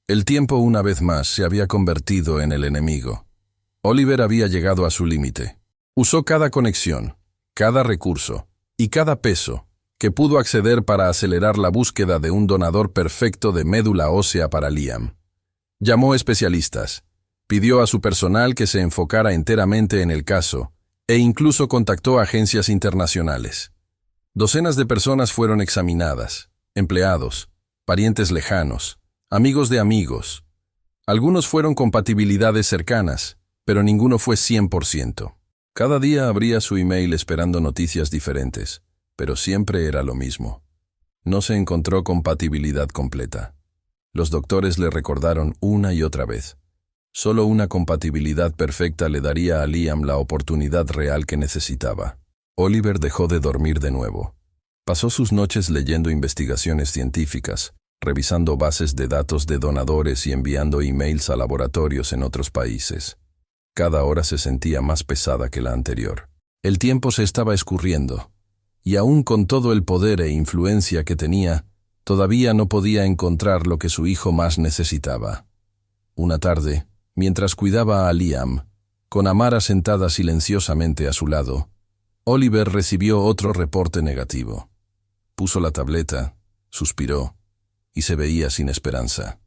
El tiempo una vez más se había convertido en el enemigo. Oliver había llegado a su límite. Usó cada conexión, cada recurso y cada peso que pudo acceder para acelerar la búsqueda de un donador perfecto de médula ósea para Liam. Llamó especialistas, pidió a su personal que se enfocara enteramente en el caso e incluso contactó a agencias internacionales. Docenas de personas fueron examinadas, empleados, parientes lejanos, amigos de amigos. Algunos fueron compatibilidades cercanas, pero ninguno fue 100%. Cada día abría su email esperando noticias diferentes, pero siempre era lo mismo. No se encontró compatibilidad completa. Los doctores le recordaron una y otra vez. Solo una compatibilidad perfecta le daría a Liam la oportunidad real que necesitaba. Oliver dejó de dormir de nuevo. Pasó sus noches leyendo investigaciones científicas, revisando bases de datos de donadores y enviando emails a laboratorios en otros países. Cada hora se sentía más pesada que la anterior. El tiempo se estaba escurriendo, y aún con todo el poder e influencia que tenía, todavía no podía encontrar lo que su hijo más necesitaba. Una tarde, mientras cuidaba a Liam, con Amara sentada silenciosamente a su lado, Oliver recibió otro reporte negativo. Puso la tableta, suspiró, y se veía sin esperanza.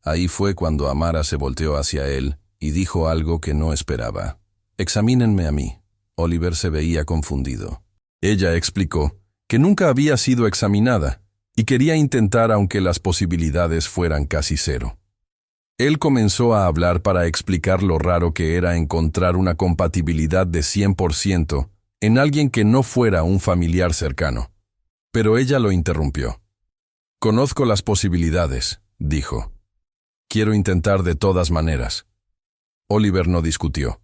Ahí fue cuando Amara se volteó hacia él y dijo algo que no esperaba. «Examínenme a mí». Oliver se veía confundido. Ella explicó que nunca había sido examinada y quería intentar aunque las posibilidades fueran casi cero. Él comenzó a hablar para explicar lo raro que era encontrar una compatibilidad de 100% en alguien que no fuera un familiar cercano. Pero ella lo interrumpió. «Conozco las posibilidades», dijo. «Quiero intentar de todas maneras». Oliver no discutió.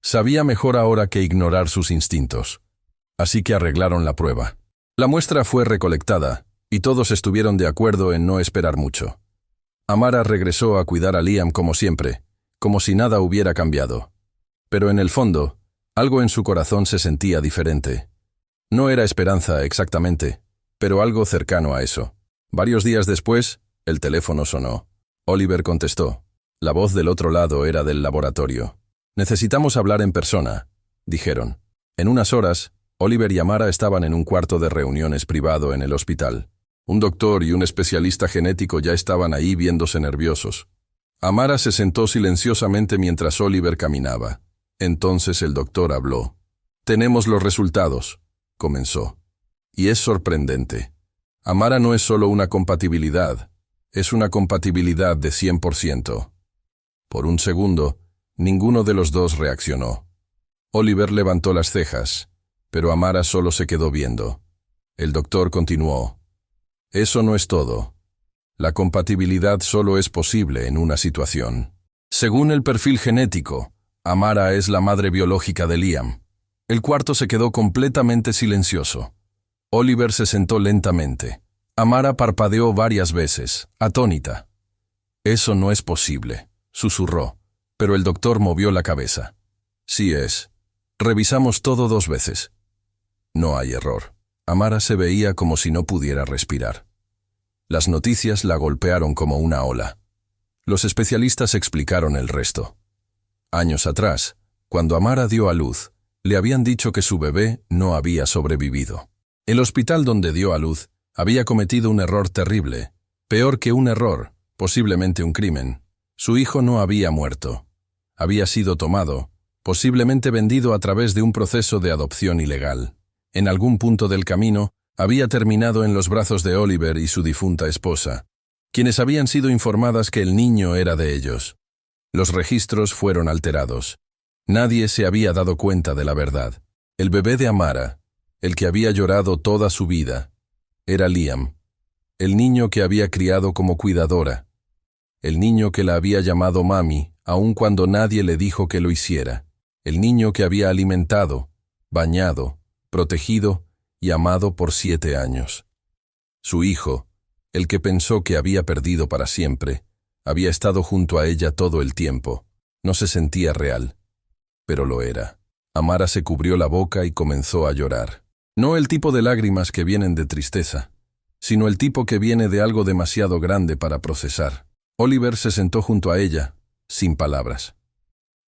Sabía mejor ahora que ignorar sus instintos. Así que arreglaron la prueba. La muestra fue recolectada, y todos estuvieron de acuerdo en no esperar mucho. Amara regresó a cuidar a Liam como siempre, como si nada hubiera cambiado. Pero en el fondo, algo en su corazón se sentía diferente. No era esperanza exactamente, pero algo cercano a eso. Varios días después, el teléfono sonó. Oliver contestó. La voz del otro lado era del laboratorio. «Necesitamos hablar en persona», dijeron. En unas horas, Oliver y Amara estaban en un cuarto de reuniones privado en el hospital. Un doctor y un especialista genético ya estaban ahí viéndose nerviosos. Amara se sentó silenciosamente mientras Oliver caminaba. Entonces el doctor habló. «Tenemos los resultados», comenzó. «Y es sorprendente. Amara no es solo una compatibilidad, es una compatibilidad de 100%. Por un segundo, ninguno de los dos reaccionó. Oliver levantó las cejas, pero Amara solo se quedó viendo. El doctor continuó. «Eso no es todo. La compatibilidad solo es posible en una situación. Según el perfil genético, Amara es la madre biológica de Liam». El cuarto se quedó completamente silencioso. Oliver se sentó lentamente. Amara parpadeó varias veces, atónita. «Eso no es posible», susurró, pero el doctor movió la cabeza. «Sí es. Revisamos todo 2 veces». No hay error. Amara se veía como si no pudiera respirar. Las noticias la golpearon como una ola. Los especialistas explicaron el resto. Años atrás, cuando Amara dio a luz, le habían dicho que su bebé no había sobrevivido. El hospital donde dio a luz había cometido un error terrible, peor que un error, posiblemente un crimen. Su hijo no había muerto. Había sido tomado, posiblemente vendido a través de un proceso de adopción ilegal. En algún punto del camino, había terminado en los brazos de Oliver y su difunta esposa, quienes habían sido informadas que el niño era de ellos. Los registros fueron alterados. Nadie se había dado cuenta de la verdad. El bebé de Amara, el que había llorado toda su vida, era Liam, el niño que había criado como cuidadora, el niño que la había llamado mami, aun cuando nadie le dijo que lo hiciera, el niño que había alimentado, bañado, protegido y amado por 7 años. Su hijo, el que pensó que había perdido para siempre, había estado junto a ella todo el tiempo. No se sentía real, pero lo era. Amara se cubrió la boca y comenzó a llorar. No el tipo de lágrimas que vienen de tristeza, sino el tipo que viene de algo demasiado grande para procesar. Oliver se sentó junto a ella, sin palabras.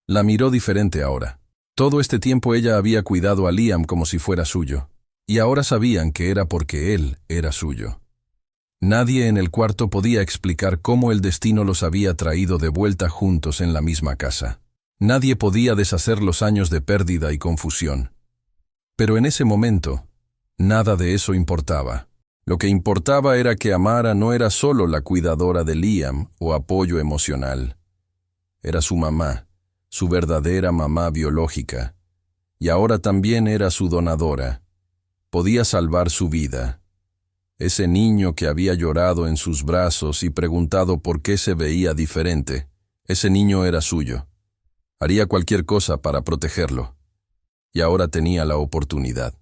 La miró diferente ahora. Todo este tiempo ella había cuidado a Liam como si fuera suyo, y ahora sabían que era porque él era suyo. Nadie en el cuarto podía explicar cómo el destino los había traído de vuelta juntos en la misma casa. Nadie podía deshacer los años de pérdida y confusión. Pero en ese momento, nada de eso importaba. Lo que importaba era que Amara no era solo la cuidadora de Liam o apoyo emocional. Era su mamá, su verdadera mamá biológica, y ahora también era su donadora. Podía salvar su vida. Ese niño que había llorado en sus brazos y preguntado por qué se veía diferente, ese niño era suyo. Haría cualquier cosa para protegerlo. Y ahora tenía la oportunidad.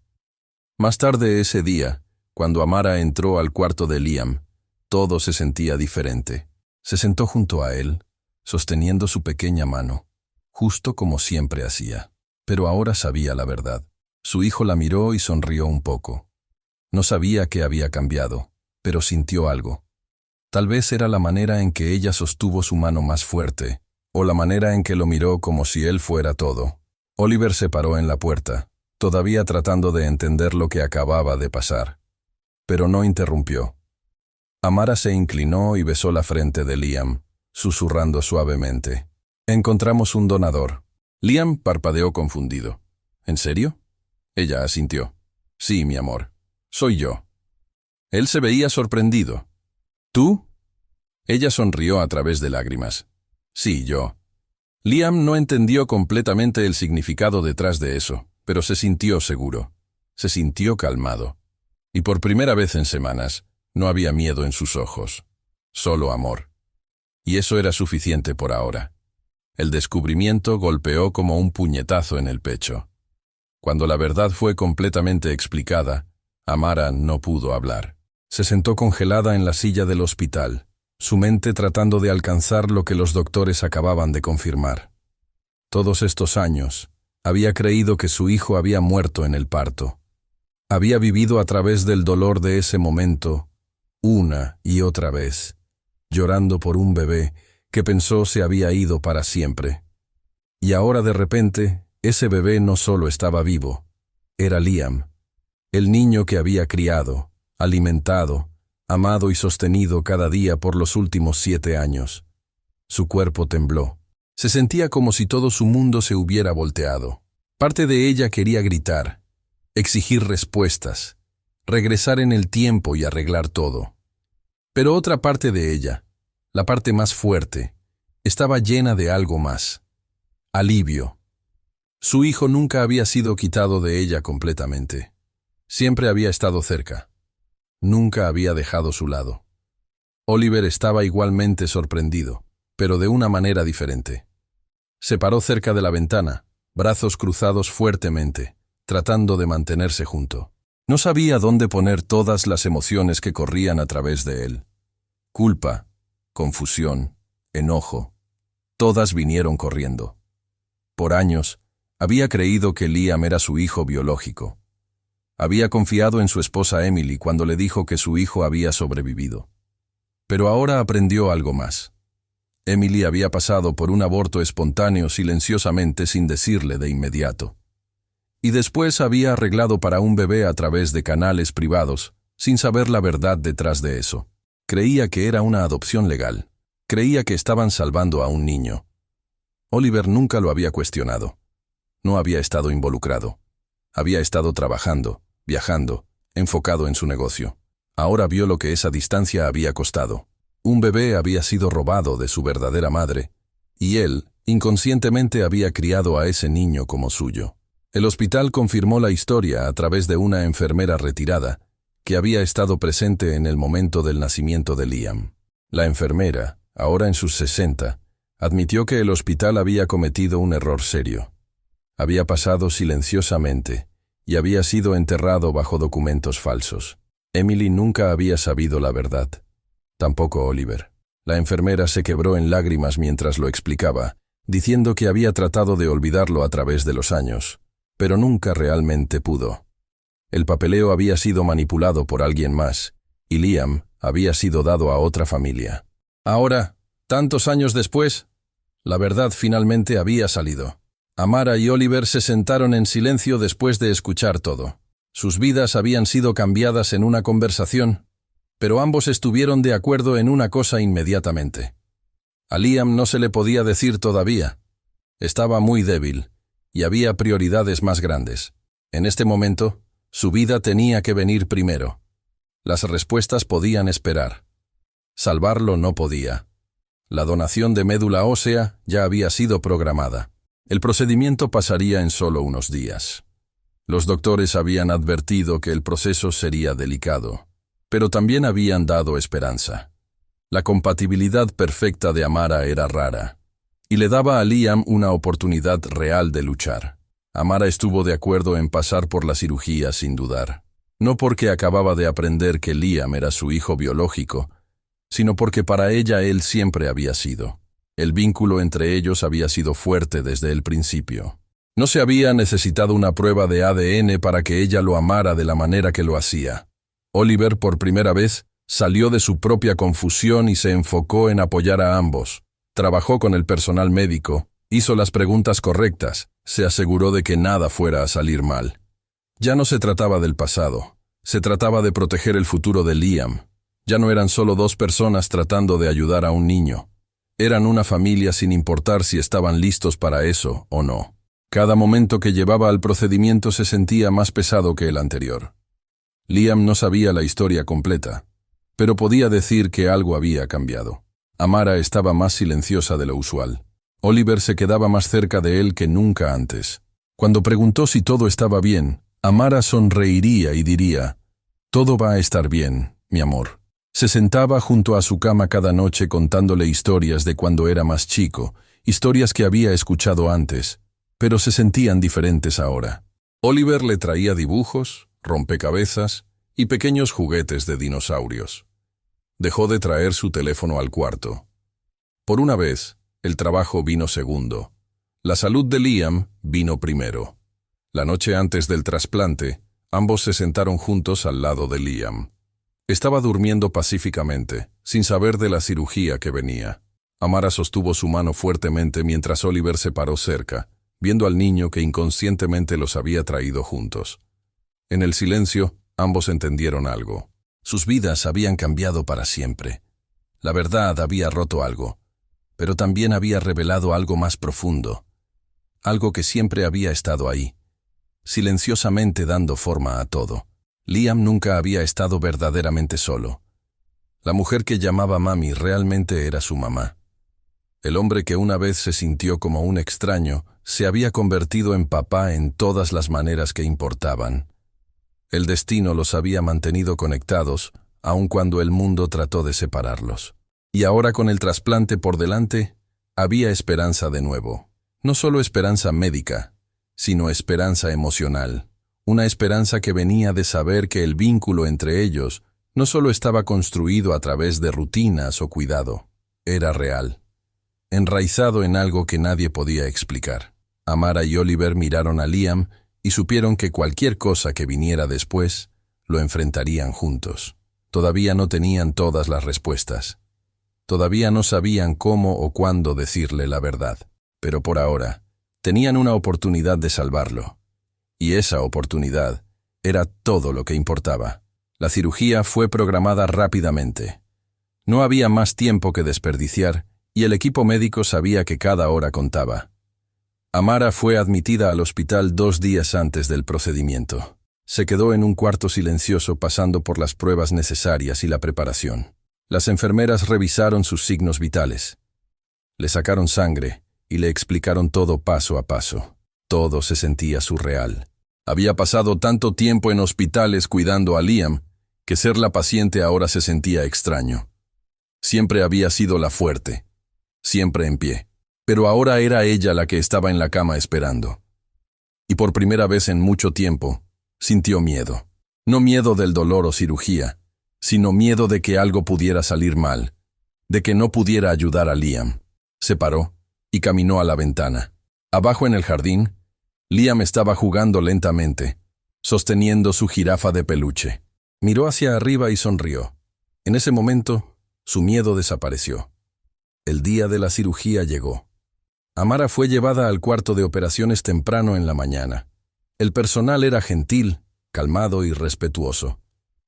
Más tarde ese día, cuando Amara entró al cuarto de Liam, todo se sentía diferente. Se sentó junto a él, sosteniendo su pequeña mano, justo como siempre hacía. Pero ahora sabía la verdad. Su hijo la miró y sonrió un poco. No sabía qué había cambiado, pero sintió algo. Tal vez era la manera en que ella sostuvo su mano más fuerte, o la manera en que lo miró como si él fuera todo. Oliver se paró en la puerta, todavía tratando de entender lo que acababa de pasar. Pero no interrumpió. Amara se inclinó y besó la frente de Liam, susurrando suavemente. «Encontramos un donador». Liam parpadeó confundido. «¿En serio?» Ella asintió. «Sí, mi amor. Soy yo». Él se veía sorprendido. «¿Tú?» Ella sonrió a través de lágrimas. «Sí, yo». Liam no entendió completamente el significado detrás de eso, pero se sintió seguro. Se sintió calmado. Y por primera vez en semanas, no había miedo en sus ojos. Solo amor. Y eso era suficiente por ahora. El descubrimiento golpeó como un puñetazo en el pecho. Cuando la verdad fue completamente explicada, Amara no pudo hablar. Se sentó congelada en la silla del hospital, su mente tratando de alcanzar lo que los doctores acababan de confirmar. Todos estos años, había creído que su hijo había muerto en el parto. Había vivido a través del dolor de ese momento, una y otra vez, llorando por un bebé que pensó se había ido para siempre. Y ahora de repente, ese bebé no solo estaba vivo, era Liam, el niño que había criado, alimentado, amado y sostenido cada día por los últimos 7 años. Su cuerpo tembló. Se sentía como si todo su mundo se hubiera volteado. Parte de ella quería gritar, exigir respuestas, regresar en el tiempo y arreglar todo. Pero otra parte de ella, la parte más fuerte, estaba llena de algo más. Alivio. Su hijo nunca había sido quitado de ella completamente. Siempre había estado cerca. Nunca había dejado su lado. Oliver estaba igualmente sorprendido, pero de una manera diferente. Se paró cerca de la ventana, brazos cruzados fuertemente, tratando de mantenerse junto. No sabía dónde poner todas las emociones que corrían a través de él. Culpa, confusión, enojo, todas vinieron corriendo. Por años, había creído que Liam era su hijo biológico. Había confiado en su esposa Emily cuando le dijo que su hijo había sobrevivido. Pero ahora aprendió algo más. Emily había pasado por un aborto espontáneo silenciosamente sin decirle de inmediato. Y después había arreglado para un bebé a través de canales privados, sin saber la verdad detrás de eso. Creía que era una adopción legal. Creía que estaban salvando a un niño. Oliver nunca lo había cuestionado. No había estado involucrado. Había estado trabajando, viajando, enfocado en su negocio. Ahora vio lo que esa distancia había costado. Un bebé había sido robado de su verdadera madre, y él, inconscientemente, había criado a ese niño como suyo. El hospital confirmó la historia a través de una enfermera retirada, que había estado presente en el momento del nacimiento de Liam. La enfermera, ahora en sus 60, admitió que el hospital había cometido un error serio. Había pasado silenciosamente y había sido enterrado bajo documentos falsos. Emily nunca había sabido la verdad. Tampoco Oliver. La enfermera se quebró en lágrimas mientras lo explicaba, diciendo que había tratado de olvidarlo a través de los años, pero nunca realmente pudo. El papeleo había sido manipulado por alguien más, y Liam había sido dado a otra familia. Ahora, tantos años después, la verdad finalmente había salido. Amara y Oliver se sentaron en silencio después de escuchar todo. Sus vidas habían sido cambiadas en una conversación, pero ambos estuvieron de acuerdo en una cosa inmediatamente. A Liam no se le podía decir todavía. Estaba muy débil, y había prioridades más grandes. En este momento, su vida tenía que venir primero. Las respuestas podían esperar. Salvarlo no podía. La donación de médula ósea ya había sido programada. El procedimiento pasaría en solo unos días. Los doctores habían advertido que el proceso sería delicado, pero también habían dado esperanza. La compatibilidad perfecta de Amara era rara, y le daba a Liam una oportunidad real de luchar. Amara estuvo de acuerdo en pasar por la cirugía sin dudar, no porque acababa de aprender que Liam era su hijo biológico, sino porque para ella él siempre había sido. El vínculo entre ellos había sido fuerte desde el principio. No se había necesitado una prueba de ADN para que ella lo amara de la manera que lo hacía. Oliver, por primera vez, salió de su propia confusión y se enfocó en apoyar a ambos. Trabajó con el personal médico, hizo las preguntas correctas, se aseguró de que nada fuera a salir mal. Ya no se trataba del pasado, se trataba de proteger el futuro de Liam. Ya no eran solo dos personas tratando de ayudar a un niño. Eran una familia sin importar si estaban listos para eso o no. Cada momento que llevaba al procedimiento se sentía más pesado que el anterior. Liam no sabía la historia completa, pero podía decir que algo había cambiado. Amara estaba más silenciosa de lo usual. Oliver se quedaba más cerca de él que nunca antes. Cuando preguntó si todo estaba bien, Amara sonreiría y diría: «Todo va a estar bien, mi amor». Se sentaba junto a su cama cada noche contándole historias de cuando era más chico, historias que había escuchado antes, pero se sentían diferentes ahora. Oliver le traía dibujos, rompecabezas y pequeños juguetes de dinosaurios. Dejó de traer su teléfono al cuarto. Por una vez, el trabajo vino segundo. La salud de Liam vino primero. La noche antes del trasplante, ambos se sentaron juntos al lado de Liam. Estaba durmiendo pacíficamente, sin saber de la cirugía que venía. Amara sostuvo su mano fuertemente mientras Oliver se paró cerca, viendo al niño que inconscientemente los había traído juntos. En el silencio, ambos entendieron algo. Sus vidas habían cambiado para siempre. La verdad había roto algo, pero también había revelado algo más profundo, algo que siempre había estado ahí, silenciosamente dando forma a todo. Liam nunca había estado verdaderamente solo. La mujer que llamaba mami realmente era su mamá. El hombre que una vez se sintió como un extraño se había convertido en papá en todas las maneras que importaban. El destino los había mantenido conectados, aun cuando el mundo trató de separarlos. Y ahora, con el trasplante por delante, había esperanza de nuevo. No solo esperanza médica, sino esperanza emocional. Una esperanza que venía de saber que el vínculo entre ellos no solo estaba construido a través de rutinas o cuidado, era real, enraizado en algo que nadie podía explicar. Amara y Oliver miraron a Liam y supieron que cualquier cosa que viniera después, lo enfrentarían juntos. Todavía no tenían todas las respuestas. Todavía no sabían cómo o cuándo decirle la verdad. Pero por ahora, tenían una oportunidad de salvarlo. Y esa oportunidad era todo lo que importaba. La cirugía fue programada rápidamente. No había más tiempo que desperdiciar y el equipo médico sabía que cada hora contaba. Amara fue admitida al hospital 2 días antes del procedimiento. Se quedó en un cuarto silencioso pasando por las pruebas necesarias y la preparación. Las enfermeras revisaron sus signos vitales. Le sacaron sangre y le explicaron todo paso a paso. Todo se sentía surreal. Había pasado tanto tiempo en hospitales cuidando a Liam que ser la paciente ahora se sentía extraño. Siempre había sido la fuerte, siempre en pie, pero ahora era ella la que estaba en la cama esperando. Y por primera vez en mucho tiempo, sintió miedo. No miedo del dolor o cirugía, sino miedo de que algo pudiera salir mal, de que no pudiera ayudar a Liam. Se paró y caminó a la ventana. Abajo en el jardín, Liam estaba jugando lentamente, sosteniendo su jirafa de peluche. Miró hacia arriba y sonrió. En ese momento, su miedo desapareció. El día de la cirugía llegó. Amara fue llevada al cuarto de operaciones temprano en la mañana. El personal era gentil, calmado y respetuoso.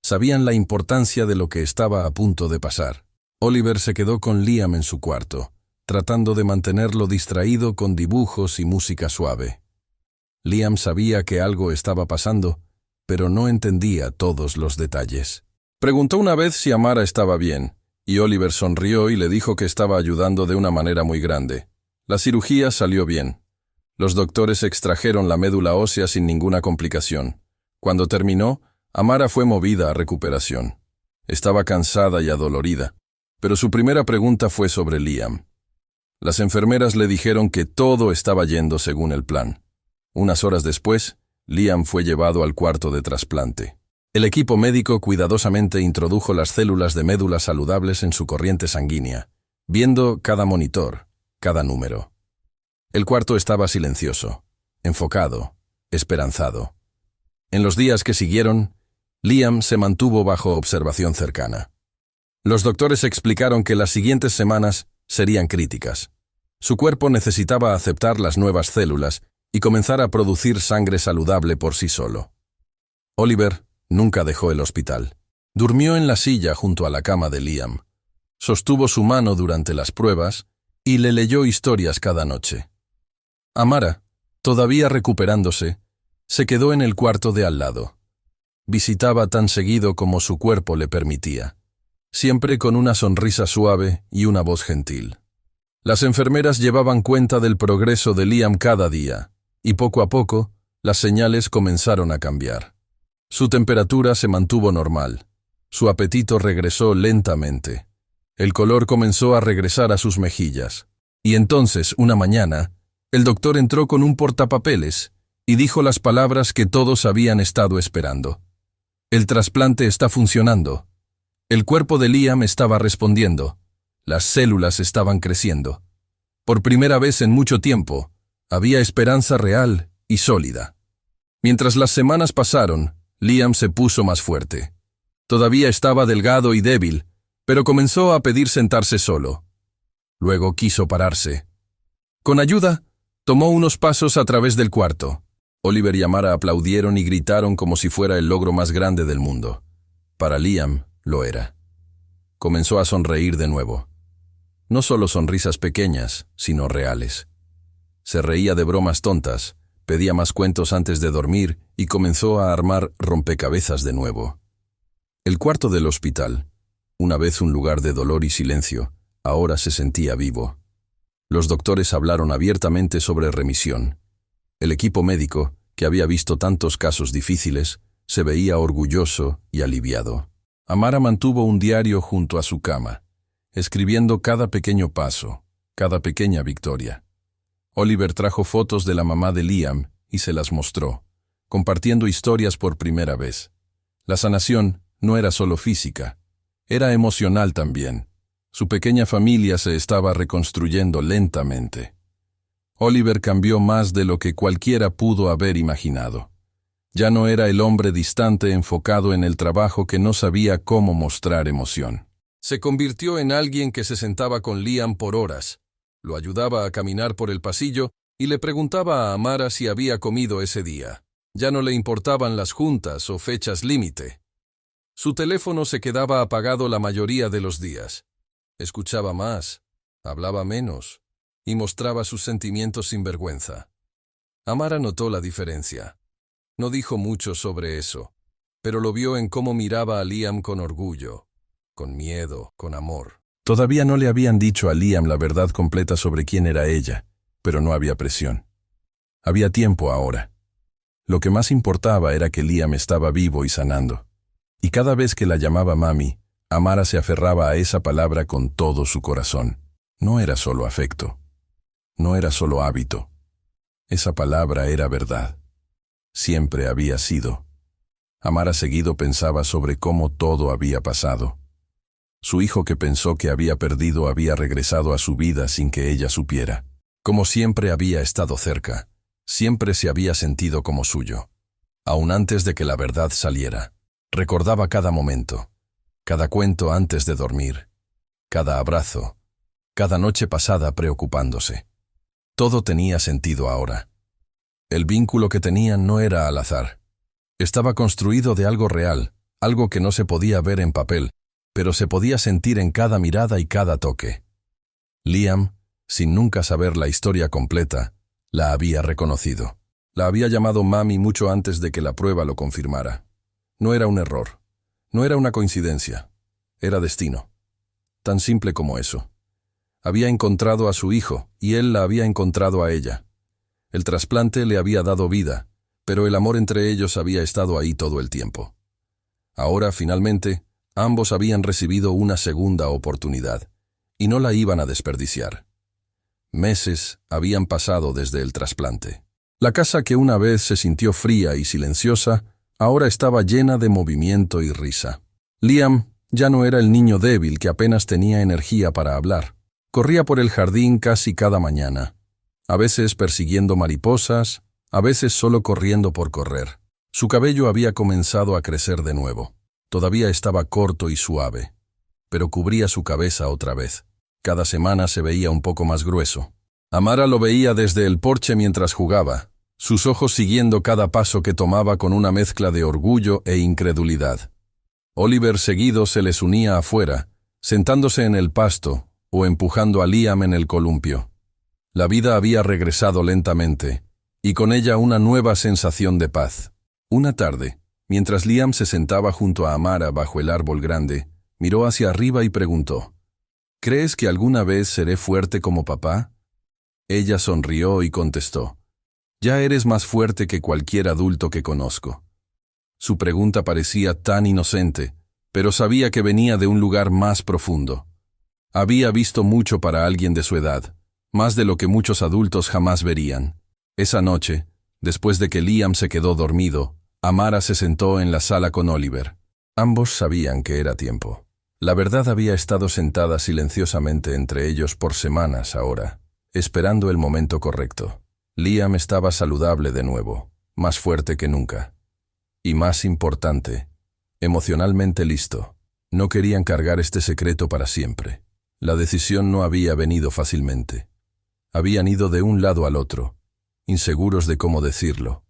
Sabían la importancia de lo que estaba a punto de pasar. Oliver se quedó con Liam en su cuarto, tratando de mantenerlo distraído con dibujos y música suave. Liam sabía que algo estaba pasando, pero no entendía todos los detalles. Preguntó una vez si Amara estaba bien, y Oliver sonrió y le dijo que estaba ayudando de una manera muy grande. La cirugía salió bien. Los doctores extrajeron la médula ósea sin ninguna complicación. Cuando terminó, Amara fue movida a recuperación. Estaba cansada y adolorida, pero su primera pregunta fue sobre Liam. Las enfermeras le dijeron que todo estaba yendo según el plan. Unas horas después, Liam fue llevado al cuarto de trasplante. El equipo médico cuidadosamente introdujo las células de médula saludables en su corriente sanguínea, viendo cada monitor, cada número. El cuarto estaba silencioso, enfocado, esperanzado. En los días que siguieron, Liam se mantuvo bajo observación cercana. Los doctores explicaron que las siguientes semanas serían críticas. Su cuerpo necesitaba aceptar las nuevas células y comenzar a producir sangre saludable por sí solo. Oliver nunca dejó el hospital. Durmió en la silla junto a la cama de Liam. Sostuvo su mano durante las pruebas y le leyó historias cada noche. Amara, todavía recuperándose, se quedó en el cuarto de al lado. Visitaba tan seguido como su cuerpo le permitía, siempre con una sonrisa suave y una voz gentil. Las enfermeras llevaban cuenta del progreso de Liam cada día, y poco a poco, las señales comenzaron a cambiar. Su temperatura se mantuvo normal. Su apetito regresó lentamente. El color comenzó a regresar a sus mejillas. Y entonces, una mañana, el doctor entró con un portapapeles y dijo las palabras que todos habían estado esperando. El trasplante está funcionando. El cuerpo de Liam estaba respondiendo. Las células estaban creciendo. Por primera vez en mucho tiempo, había esperanza real y sólida. Mientras las semanas pasaron, Liam se puso más fuerte. Todavía estaba delgado y débil, pero comenzó a pedir sentarse solo. Luego quiso pararse. Con ayuda, tomó unos pasos a través del cuarto. Oliver y Amara aplaudieron y gritaron como si fuera el logro más grande del mundo. Para Liam, lo era. Comenzó a sonreír de nuevo. No solo sonrisas pequeñas, sino reales. Se reía de bromas tontas, pedía más cuentos antes de dormir y comenzó a armar rompecabezas de nuevo. El cuarto del hospital, una vez un lugar de dolor y silencio, ahora se sentía vivo. Los doctores hablaron abiertamente sobre remisión. El equipo médico, que había visto tantos casos difíciles, se veía orgulloso y aliviado. Amara mantuvo un diario junto a su cama, escribiendo cada pequeño paso, cada pequeña victoria. Oliver trajo fotos de la mamá de Liam y se las mostró, compartiendo historias por primera vez. La sanación no era solo física, era emocional también. Su pequeña familia se estaba reconstruyendo lentamente. Oliver cambió más de lo que cualquiera pudo haber imaginado. Ya no era el hombre distante enfocado en el trabajo que no sabía cómo mostrar emoción. Se convirtió en alguien que se sentaba con Liam por horas, lo ayudaba a caminar por el pasillo y le preguntaba a Amara si había comido ese día. Ya no le importaban las juntas o fechas límite. Su teléfono se quedaba apagado la mayoría de los días. Escuchaba más, hablaba menos y mostraba sus sentimientos sin vergüenza. Amara notó la diferencia. No dijo mucho sobre eso, pero lo vio en cómo miraba a Liam con orgullo, con miedo, con amor. Todavía no le habían dicho a Liam la verdad completa sobre quién era ella, pero no había presión. Había tiempo ahora. Lo que más importaba era que Liam estaba vivo y sanando. Y cada vez que la llamaba mami, Amara se aferraba a esa palabra con todo su corazón. No era solo afecto. No era solo hábito. Esa palabra era verdad. Siempre había sido. Amara seguido pensaba sobre cómo todo había pasado. Su hijo que pensó que había perdido había regresado a su vida sin que ella supiera. Como siempre había estado cerca, siempre se había sentido como suyo. aún antes de que la verdad saliera. Recordaba cada momento, cada cuento antes de dormir, cada abrazo, cada noche pasada preocupándose. Todo tenía sentido ahora. El vínculo que tenían no era al azar. Estaba construido de algo real, algo que no se podía ver en papel, pero se podía sentir en cada mirada y cada toque. Liam, sin nunca saber la historia completa, la había reconocido. La había llamado mami mucho antes de que la prueba lo confirmara. No era un error, no era una coincidencia, era destino. Tan simple como eso. Había encontrado a su hijo y él la había encontrado a ella. El trasplante le había dado vida, pero el amor entre ellos había estado ahí todo el tiempo. Ahora, finalmente, ambos habían recibido una segunda oportunidad, y no la iban a desperdiciar. Meses habían pasado desde el trasplante. La casa que una vez se sintió fría y silenciosa, ahora estaba llena de movimiento y risa. Liam ya no era el niño débil que apenas tenía energía para hablar. Corría por el jardín casi cada mañana, a veces persiguiendo mariposas, a veces solo corriendo por correr. Su cabello había comenzado a crecer de nuevo. Todavía estaba corto y suave, pero cubría su cabeza otra vez. Cada semana se veía un poco más grueso. Amara lo veía desde el porche mientras jugaba, sus ojos siguiendo cada paso que tomaba con una mezcla de orgullo e incredulidad. Oliver seguido se les unía afuera, sentándose en el pasto o empujando a Liam en el columpio. La vida había regresado lentamente, y con ella una nueva sensación de paz. Una tarde, mientras Liam se sentaba junto a Amara bajo el árbol grande, miró hacia arriba y preguntó, ¿crees que alguna vez seré fuerte como papá? Ella sonrió y contestó, ya eres más fuerte que cualquier adulto que conozco. Su pregunta parecía tan inocente, pero sabía que venía de un lugar más profundo. Había visto mucho para alguien de su edad, más de lo que muchos adultos jamás verían. Esa noche, después de que Liam se quedó dormido, Amara se sentó en la sala con Oliver. Ambos sabían que era tiempo. La verdad había estado sentada silenciosamente entre ellos por semanas ahora, esperando el momento correcto. Liam estaba saludable de nuevo, más fuerte que nunca. Y más importante, emocionalmente listo. No querían cargar este secreto para siempre. La decisión no había venido fácilmente. Habían ido de un lado al otro, inseguros de cómo decirlo,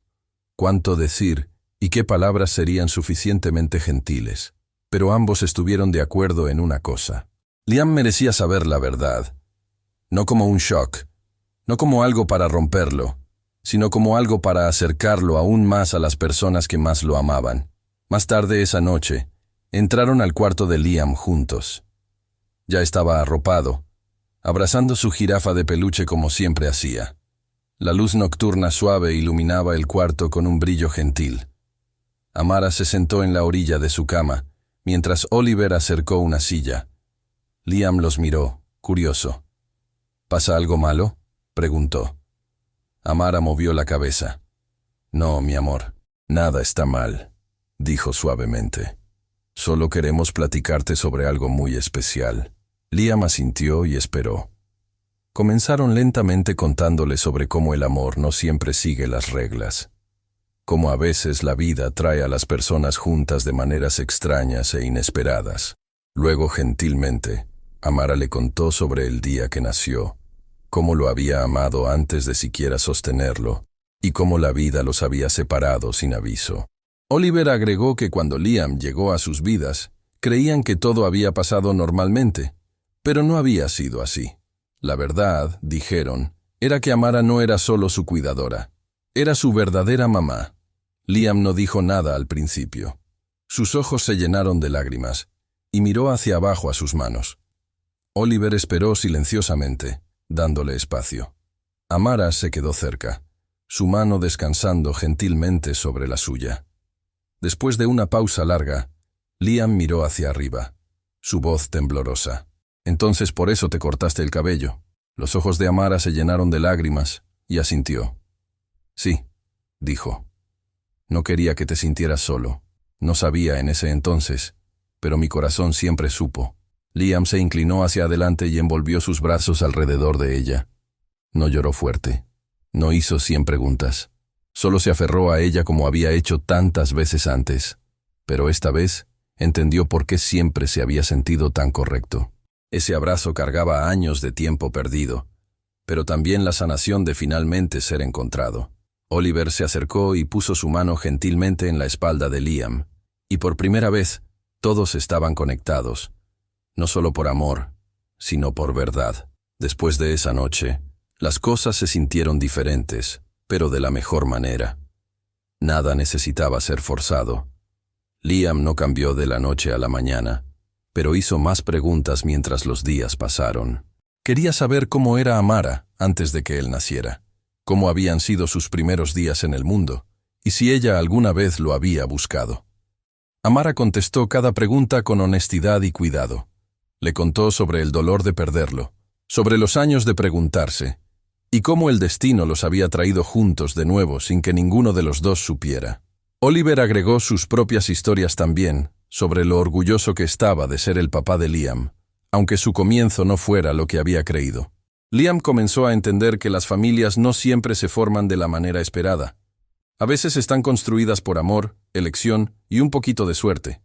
cuánto decir y qué palabras serían suficientemente gentiles. Pero ambos estuvieron de acuerdo en una cosa. Liam merecía saber la verdad. No como un shock, no como algo para romperlo, sino como algo para acercarlo aún más a las personas que más lo amaban. Más tarde esa noche, entraron al cuarto de Liam juntos. Ya estaba arropado, abrazando su jirafa de peluche como siempre hacía. La luz nocturna suave iluminaba el cuarto con un brillo gentil. Amara se sentó en la orilla de su cama, mientras Oliver acercó una silla. Liam los miró, curioso. ¿Pasa algo malo?, preguntó. Amara movió la cabeza. No, mi amor, nada está mal, dijo suavemente. Solo queremos platicarte sobre algo muy especial. Liam asintió y esperó. Comenzaron lentamente contándole sobre cómo el amor no siempre sigue las reglas. Cómo a veces la vida trae a las personas juntas de maneras extrañas e inesperadas. Luego, gentilmente, Amara le contó sobre el día que nació, cómo lo había amado antes de siquiera sostenerlo, y cómo la vida los había separado sin aviso. Oliver agregó que cuando Liam llegó a sus vidas, creían que todo había pasado normalmente, pero no había sido así. La verdad, dijeron, era que Amara no era solo su cuidadora, era su verdadera mamá. Liam no dijo nada al principio. Sus ojos se llenaron de lágrimas, y miró hacia abajo a sus manos. Oliver esperó silenciosamente, dándole espacio. Amara se quedó cerca, su mano descansando gentilmente sobre la suya. Después de una pausa larga, Liam miró hacia arriba, su voz temblorosa. «Entonces por eso te cortaste el cabello». Los ojos de Amara se llenaron de lágrimas y asintió. «Sí», dijo. «No quería que te sintieras solo. No sabía en ese entonces, pero mi corazón siempre supo». Liam se inclinó hacia adelante y envolvió sus brazos alrededor de ella. No lloró fuerte. No hizo 100 preguntas. Solo se aferró a ella como había hecho tantas veces antes, pero esta vez entendió por qué siempre se había sentido tan correcto. Ese abrazo cargaba años de tiempo perdido, pero también la sanación de finalmente ser encontrado. Oliver se acercó y puso su mano gentilmente en la espalda de Liam, y por primera vez todos estaban conectados, no solo por amor, sino por verdad. Después de esa noche, las cosas se sintieron diferentes, pero de la mejor manera. Nada necesitaba ser forzado. Liam no cambió de la noche a la mañana, pero hizo más preguntas mientras los días pasaron. Quería saber cómo era Amara antes de que él naciera, cómo habían sido sus primeros días en el mundo, y si ella alguna vez lo había buscado. Amara contestó cada pregunta con honestidad y cuidado. Le contó sobre el dolor de perderlo, sobre los años de preguntarse, y cómo el destino los había traído juntos de nuevo sin que ninguno de los dos supiera. Oliver agregó sus propias historias también, sobre lo orgulloso que estaba de ser el papá de Liam, aunque su comienzo no fuera lo que había creído. Liam comenzó a entender que las familias no siempre se forman de la manera esperada. A veces están construidas por amor, elección y un poquito de suerte.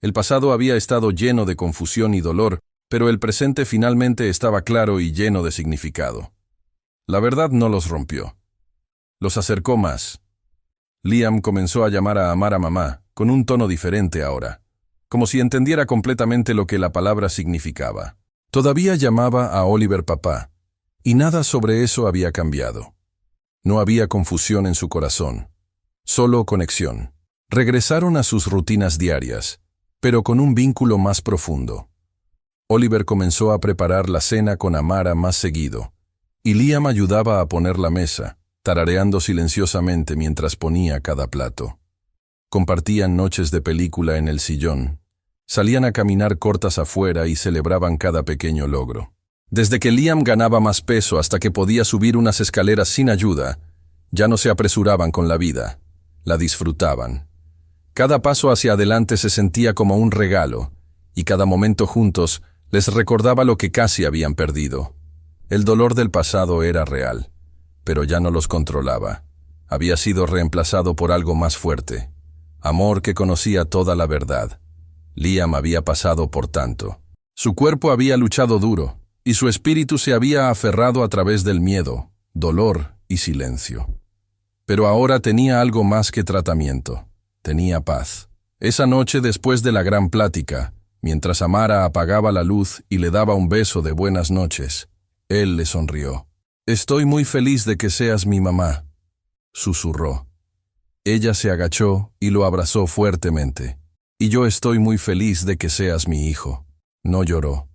El pasado había estado lleno de confusión y dolor, pero el presente finalmente estaba claro y lleno de significado. La verdad no los rompió. Los acercó más. Liam comenzó a llamar a Amara mamá, con un tono diferente ahora, como si entendiera completamente lo que la palabra significaba. Todavía llamaba a Oliver papá, y nada sobre eso había cambiado. No había confusión en su corazón, solo conexión. Regresaron a sus rutinas diarias, pero con un vínculo más profundo. Oliver comenzó a preparar la cena con Amara más seguido, y Liam ayudaba a poner la mesa, tarareando silenciosamente mientras ponía cada plato. Compartían noches de película en el sillón, salían a caminar cortas afuera y celebraban cada pequeño logro. Desde que Liam ganaba más peso hasta que podía subir unas escaleras sin ayuda, ya no se apresuraban con la vida, la disfrutaban. Cada paso hacia adelante se sentía como un regalo, y cada momento juntos les recordaba lo que casi habían perdido. El dolor del pasado era real, pero ya no los controlaba. Había sido reemplazado por algo más fuerte. Amor que conocía toda la verdad. Liam había pasado por tanto. Su cuerpo había luchado duro, y su espíritu se había aferrado a través del miedo, dolor y silencio. Pero ahora tenía algo más que tratamiento. Tenía paz. Esa noche después de la gran plática, mientras Amara apagaba la luz y le daba un beso de buenas noches, él le sonrió. «Estoy muy feliz de que seas mi mamá», susurró. Ella se agachó y lo abrazó fuertemente. «Y yo estoy muy feliz de que seas mi hijo». No lloró.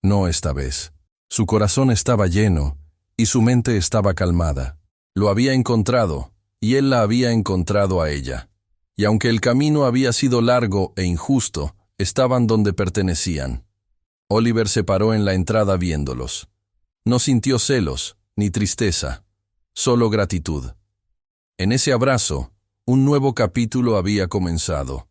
No esta vez. Su corazón estaba lleno y su mente estaba calmada. Lo había encontrado, y él la había encontrado a ella. Y aunque el camino había sido largo e injusto, estaban donde pertenecían. Oliver se paró en la entrada viéndolos. No sintió celos, ni tristeza, solo gratitud. En ese abrazo, un nuevo capítulo había comenzado.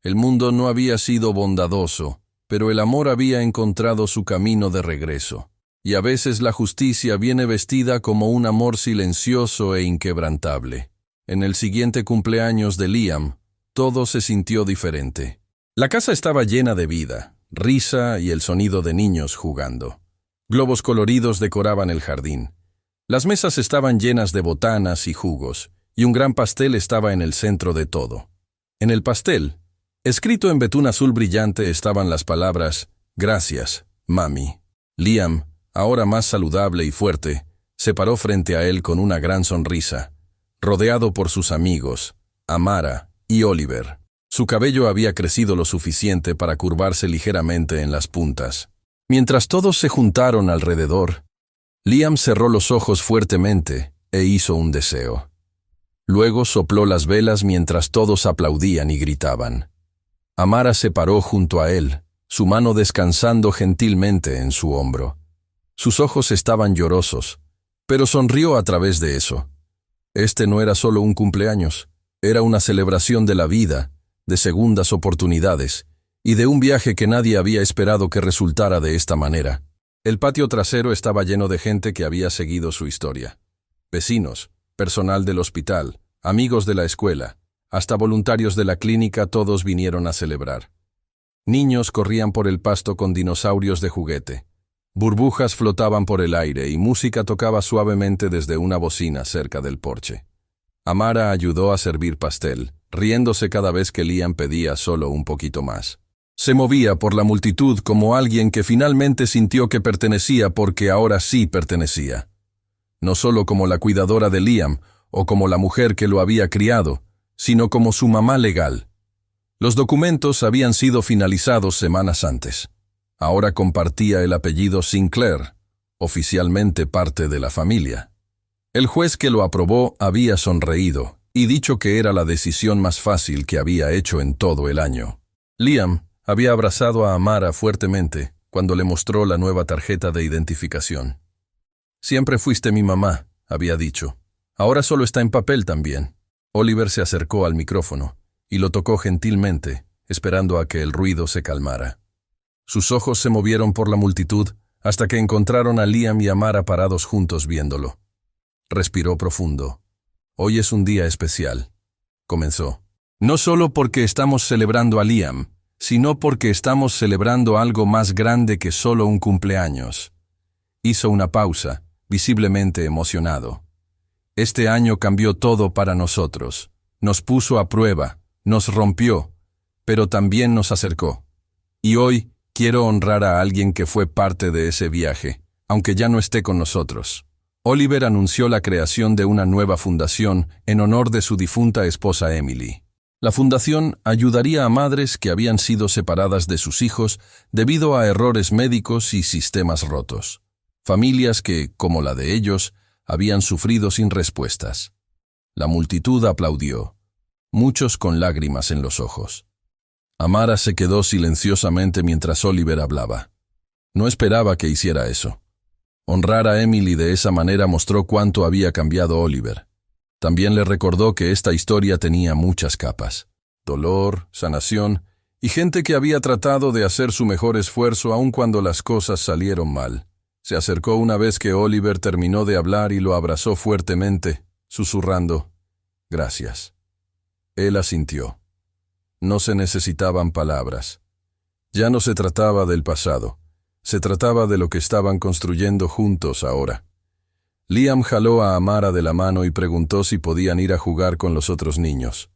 El mundo no había sido bondadoso, pero el amor había encontrado su camino de regreso. Y a veces la justicia viene vestida como un amor silencioso e inquebrantable. En el siguiente cumpleaños de Liam, todo se sintió diferente. La casa estaba llena de vida, risa y el sonido de niños jugando. Globos coloridos decoraban el jardín. Las mesas estaban llenas de botanas y jugos, y un gran pastel estaba en el centro de todo. En el pastel, escrito en betún azul brillante, estaban las palabras «Gracias, mami». Liam, ahora más saludable y fuerte, se paró frente a él con una gran sonrisa, rodeado por sus amigos, Amara y Oliver. Su cabello había crecido lo suficiente para curvarse ligeramente en las puntas. Mientras todos se juntaron alrededor, Liam cerró los ojos fuertemente e hizo un deseo. Luego sopló las velas mientras todos aplaudían y gritaban. Amara se paró junto a él, su mano descansando gentilmente en su hombro. Sus ojos estaban llorosos, pero sonrió a través de eso. Este no era solo un cumpleaños, era una celebración de la vida, de segundas oportunidades, y de un viaje que nadie había esperado que resultara de esta manera. El patio trasero estaba lleno de gente que había seguido su historia. Vecinos, Personal del hospital, amigos de la escuela, hasta voluntarios de la clínica, todos vinieron a celebrar. Niños corrían por el pasto con dinosaurios de juguete. Burbujas flotaban por el aire y música tocaba suavemente desde una bocina cerca del porche. Amara ayudó a servir pastel, riéndose cada vez que Liam pedía solo un poquito más. Se movía por la multitud como alguien que finalmente sintió que pertenecía porque ahora sí pertenecía. No solo como la cuidadora de Liam o como la mujer que lo había criado, sino como su mamá legal. Los documentos habían sido finalizados semanas antes. Ahora compartía el apellido Sinclair, oficialmente parte de la familia. El juez que lo aprobó había sonreído y dicho que era la decisión más fácil que había hecho en todo el año. Liam había abrazado a Amara fuertemente cuando le mostró la nueva tarjeta de identificación. «Siempre fuiste mi mamá», había dicho. «Ahora solo está en papel también». Oliver se acercó al micrófono y lo tocó gentilmente, esperando a que el ruido se calmara. Sus ojos se movieron por la multitud hasta que encontraron a Liam y Amara parados juntos viéndolo. Respiró profundo. «Hoy es un día especial», comenzó. «No solo porque estamos celebrando a Liam, sino porque estamos celebrando algo más grande que solo un cumpleaños». Hizo una pausa, visiblemente emocionado. «Este año cambió todo para nosotros. Nos puso a prueba, nos rompió, pero también nos acercó. Y hoy quiero honrar a alguien que fue parte de ese viaje, aunque ya no esté con nosotros». Oliver anunció la creación de una nueva fundación en honor de su difunta esposa Emily. La fundación ayudaría a madres que habían sido separadas de sus hijos debido a errores médicos y sistemas rotos. Familias que, como la de ellos, habían sufrido sin respuestas. La multitud aplaudió, muchos con lágrimas en los ojos. Amara se quedó silenciosamente mientras Oliver hablaba. No esperaba que hiciera eso. Honrar a Emily de esa manera mostró cuánto había cambiado Oliver. También le recordó que esta historia tenía muchas capas. Dolor, sanación y gente que había tratado de hacer su mejor esfuerzo aun cuando las cosas salieron mal. Se acercó una vez que Oliver terminó de hablar y lo abrazó fuertemente, susurrando, «Gracias». Él asintió. No se necesitaban palabras. Ya no se trataba del pasado. Se trataba de lo que estaban construyendo juntos ahora. Liam jaló a Amara de la mano y preguntó si podían ir a jugar con los otros niños.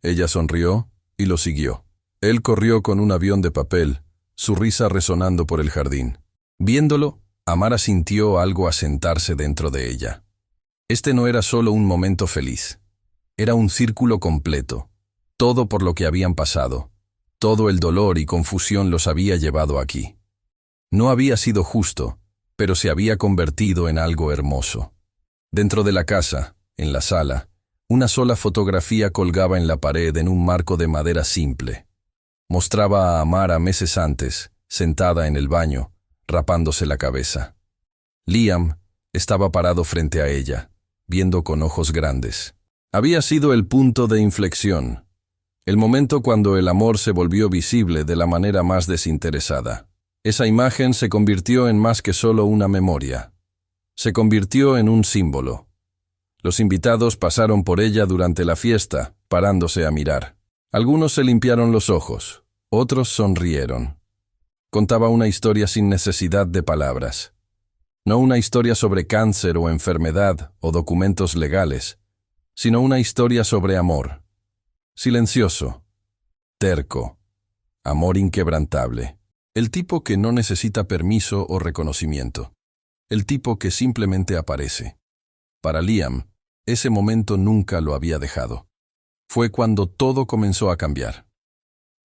Ella sonrió y lo siguió. Él corrió con un avión de papel, su risa resonando por el jardín. Viéndolo, Amara sintió algo asentarse dentro de ella. Este no era solo un momento feliz. Era un círculo completo. Todo por lo que habían pasado. Todo el dolor y confusión los había llevado aquí. No había sido justo, pero se había convertido en algo hermoso. Dentro de la casa, en la sala, una sola fotografía colgaba en la pared en un marco de madera simple. Mostraba a Amara meses antes, sentada en el baño, rapándose la cabeza. Liam estaba parado frente a ella, viendo con ojos grandes. Había sido el punto de inflexión, el momento cuando el amor se volvió visible de la manera más desinteresada. Esa imagen se convirtió en más que solo una memoria. Se convirtió en un símbolo. Los invitados pasaron por ella durante la fiesta, parándose a mirar. Algunos se limpiaron los ojos, otros sonrieron. Contaba una historia sin necesidad de palabras. No una historia sobre cáncer o enfermedad o documentos legales, sino una historia sobre amor. Silencioso, terco, amor inquebrantable. El tipo que no necesita permiso o reconocimiento. El tipo que simplemente aparece. Para Liam, ese momento nunca lo había dejado. Fue cuando todo comenzó a cambiar.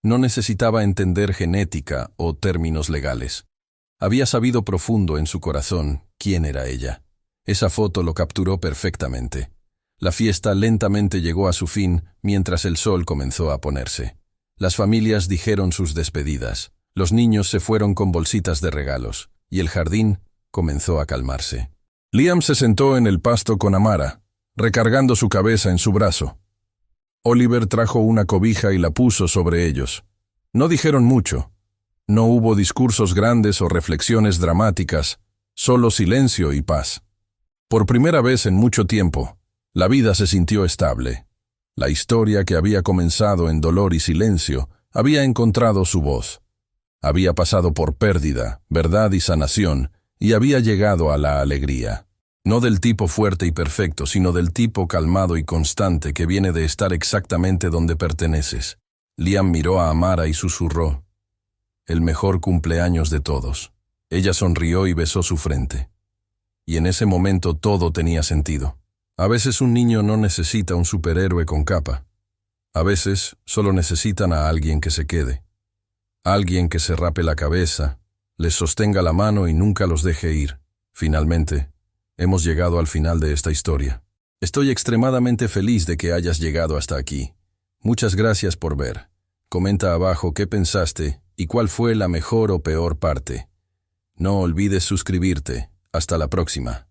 No necesitaba entender genética o términos legales. Había sabido profundo en su corazón quién era ella. Esa foto lo capturó perfectamente. La fiesta lentamente llegó a su fin mientras el sol comenzó a ponerse. Las familias dijeron sus despedidas. Los niños se fueron con bolsitas de regalos, y el jardín comenzó a calmarse. Liam se sentó en el pasto con Amara, recargando su cabeza en su brazo. Oliver trajo una cobija y la puso sobre ellos. No dijeron mucho. No hubo discursos grandes o reflexiones dramáticas, solo silencio y paz. Por primera vez en mucho tiempo, La vida se sintió estable. La historia que había comenzado en dolor y silencio había encontrado su voz. Había pasado por pérdida, verdad y sanación, y había llegado a la alegría. No del tipo fuerte y perfecto, sino del tipo calmado y constante que viene de estar exactamente donde perteneces. Liam miró a Amara y susurró: «El mejor cumpleaños de todos». Ella sonrió y besó su frente. Y en ese momento todo tenía sentido. A veces un niño no necesita un superhéroe con capa. A veces solo necesitan a alguien que se quede. Alguien que se rape la cabeza, les sostenga la mano y nunca los deje ir. Finalmente, hemos llegado al final de esta historia. Estoy extremadamente feliz de que hayas llegado hasta aquí. Muchas gracias por ver. Comenta abajo qué pensaste y cuál fue la mejor o peor parte. No olvides suscribirte. Hasta la próxima.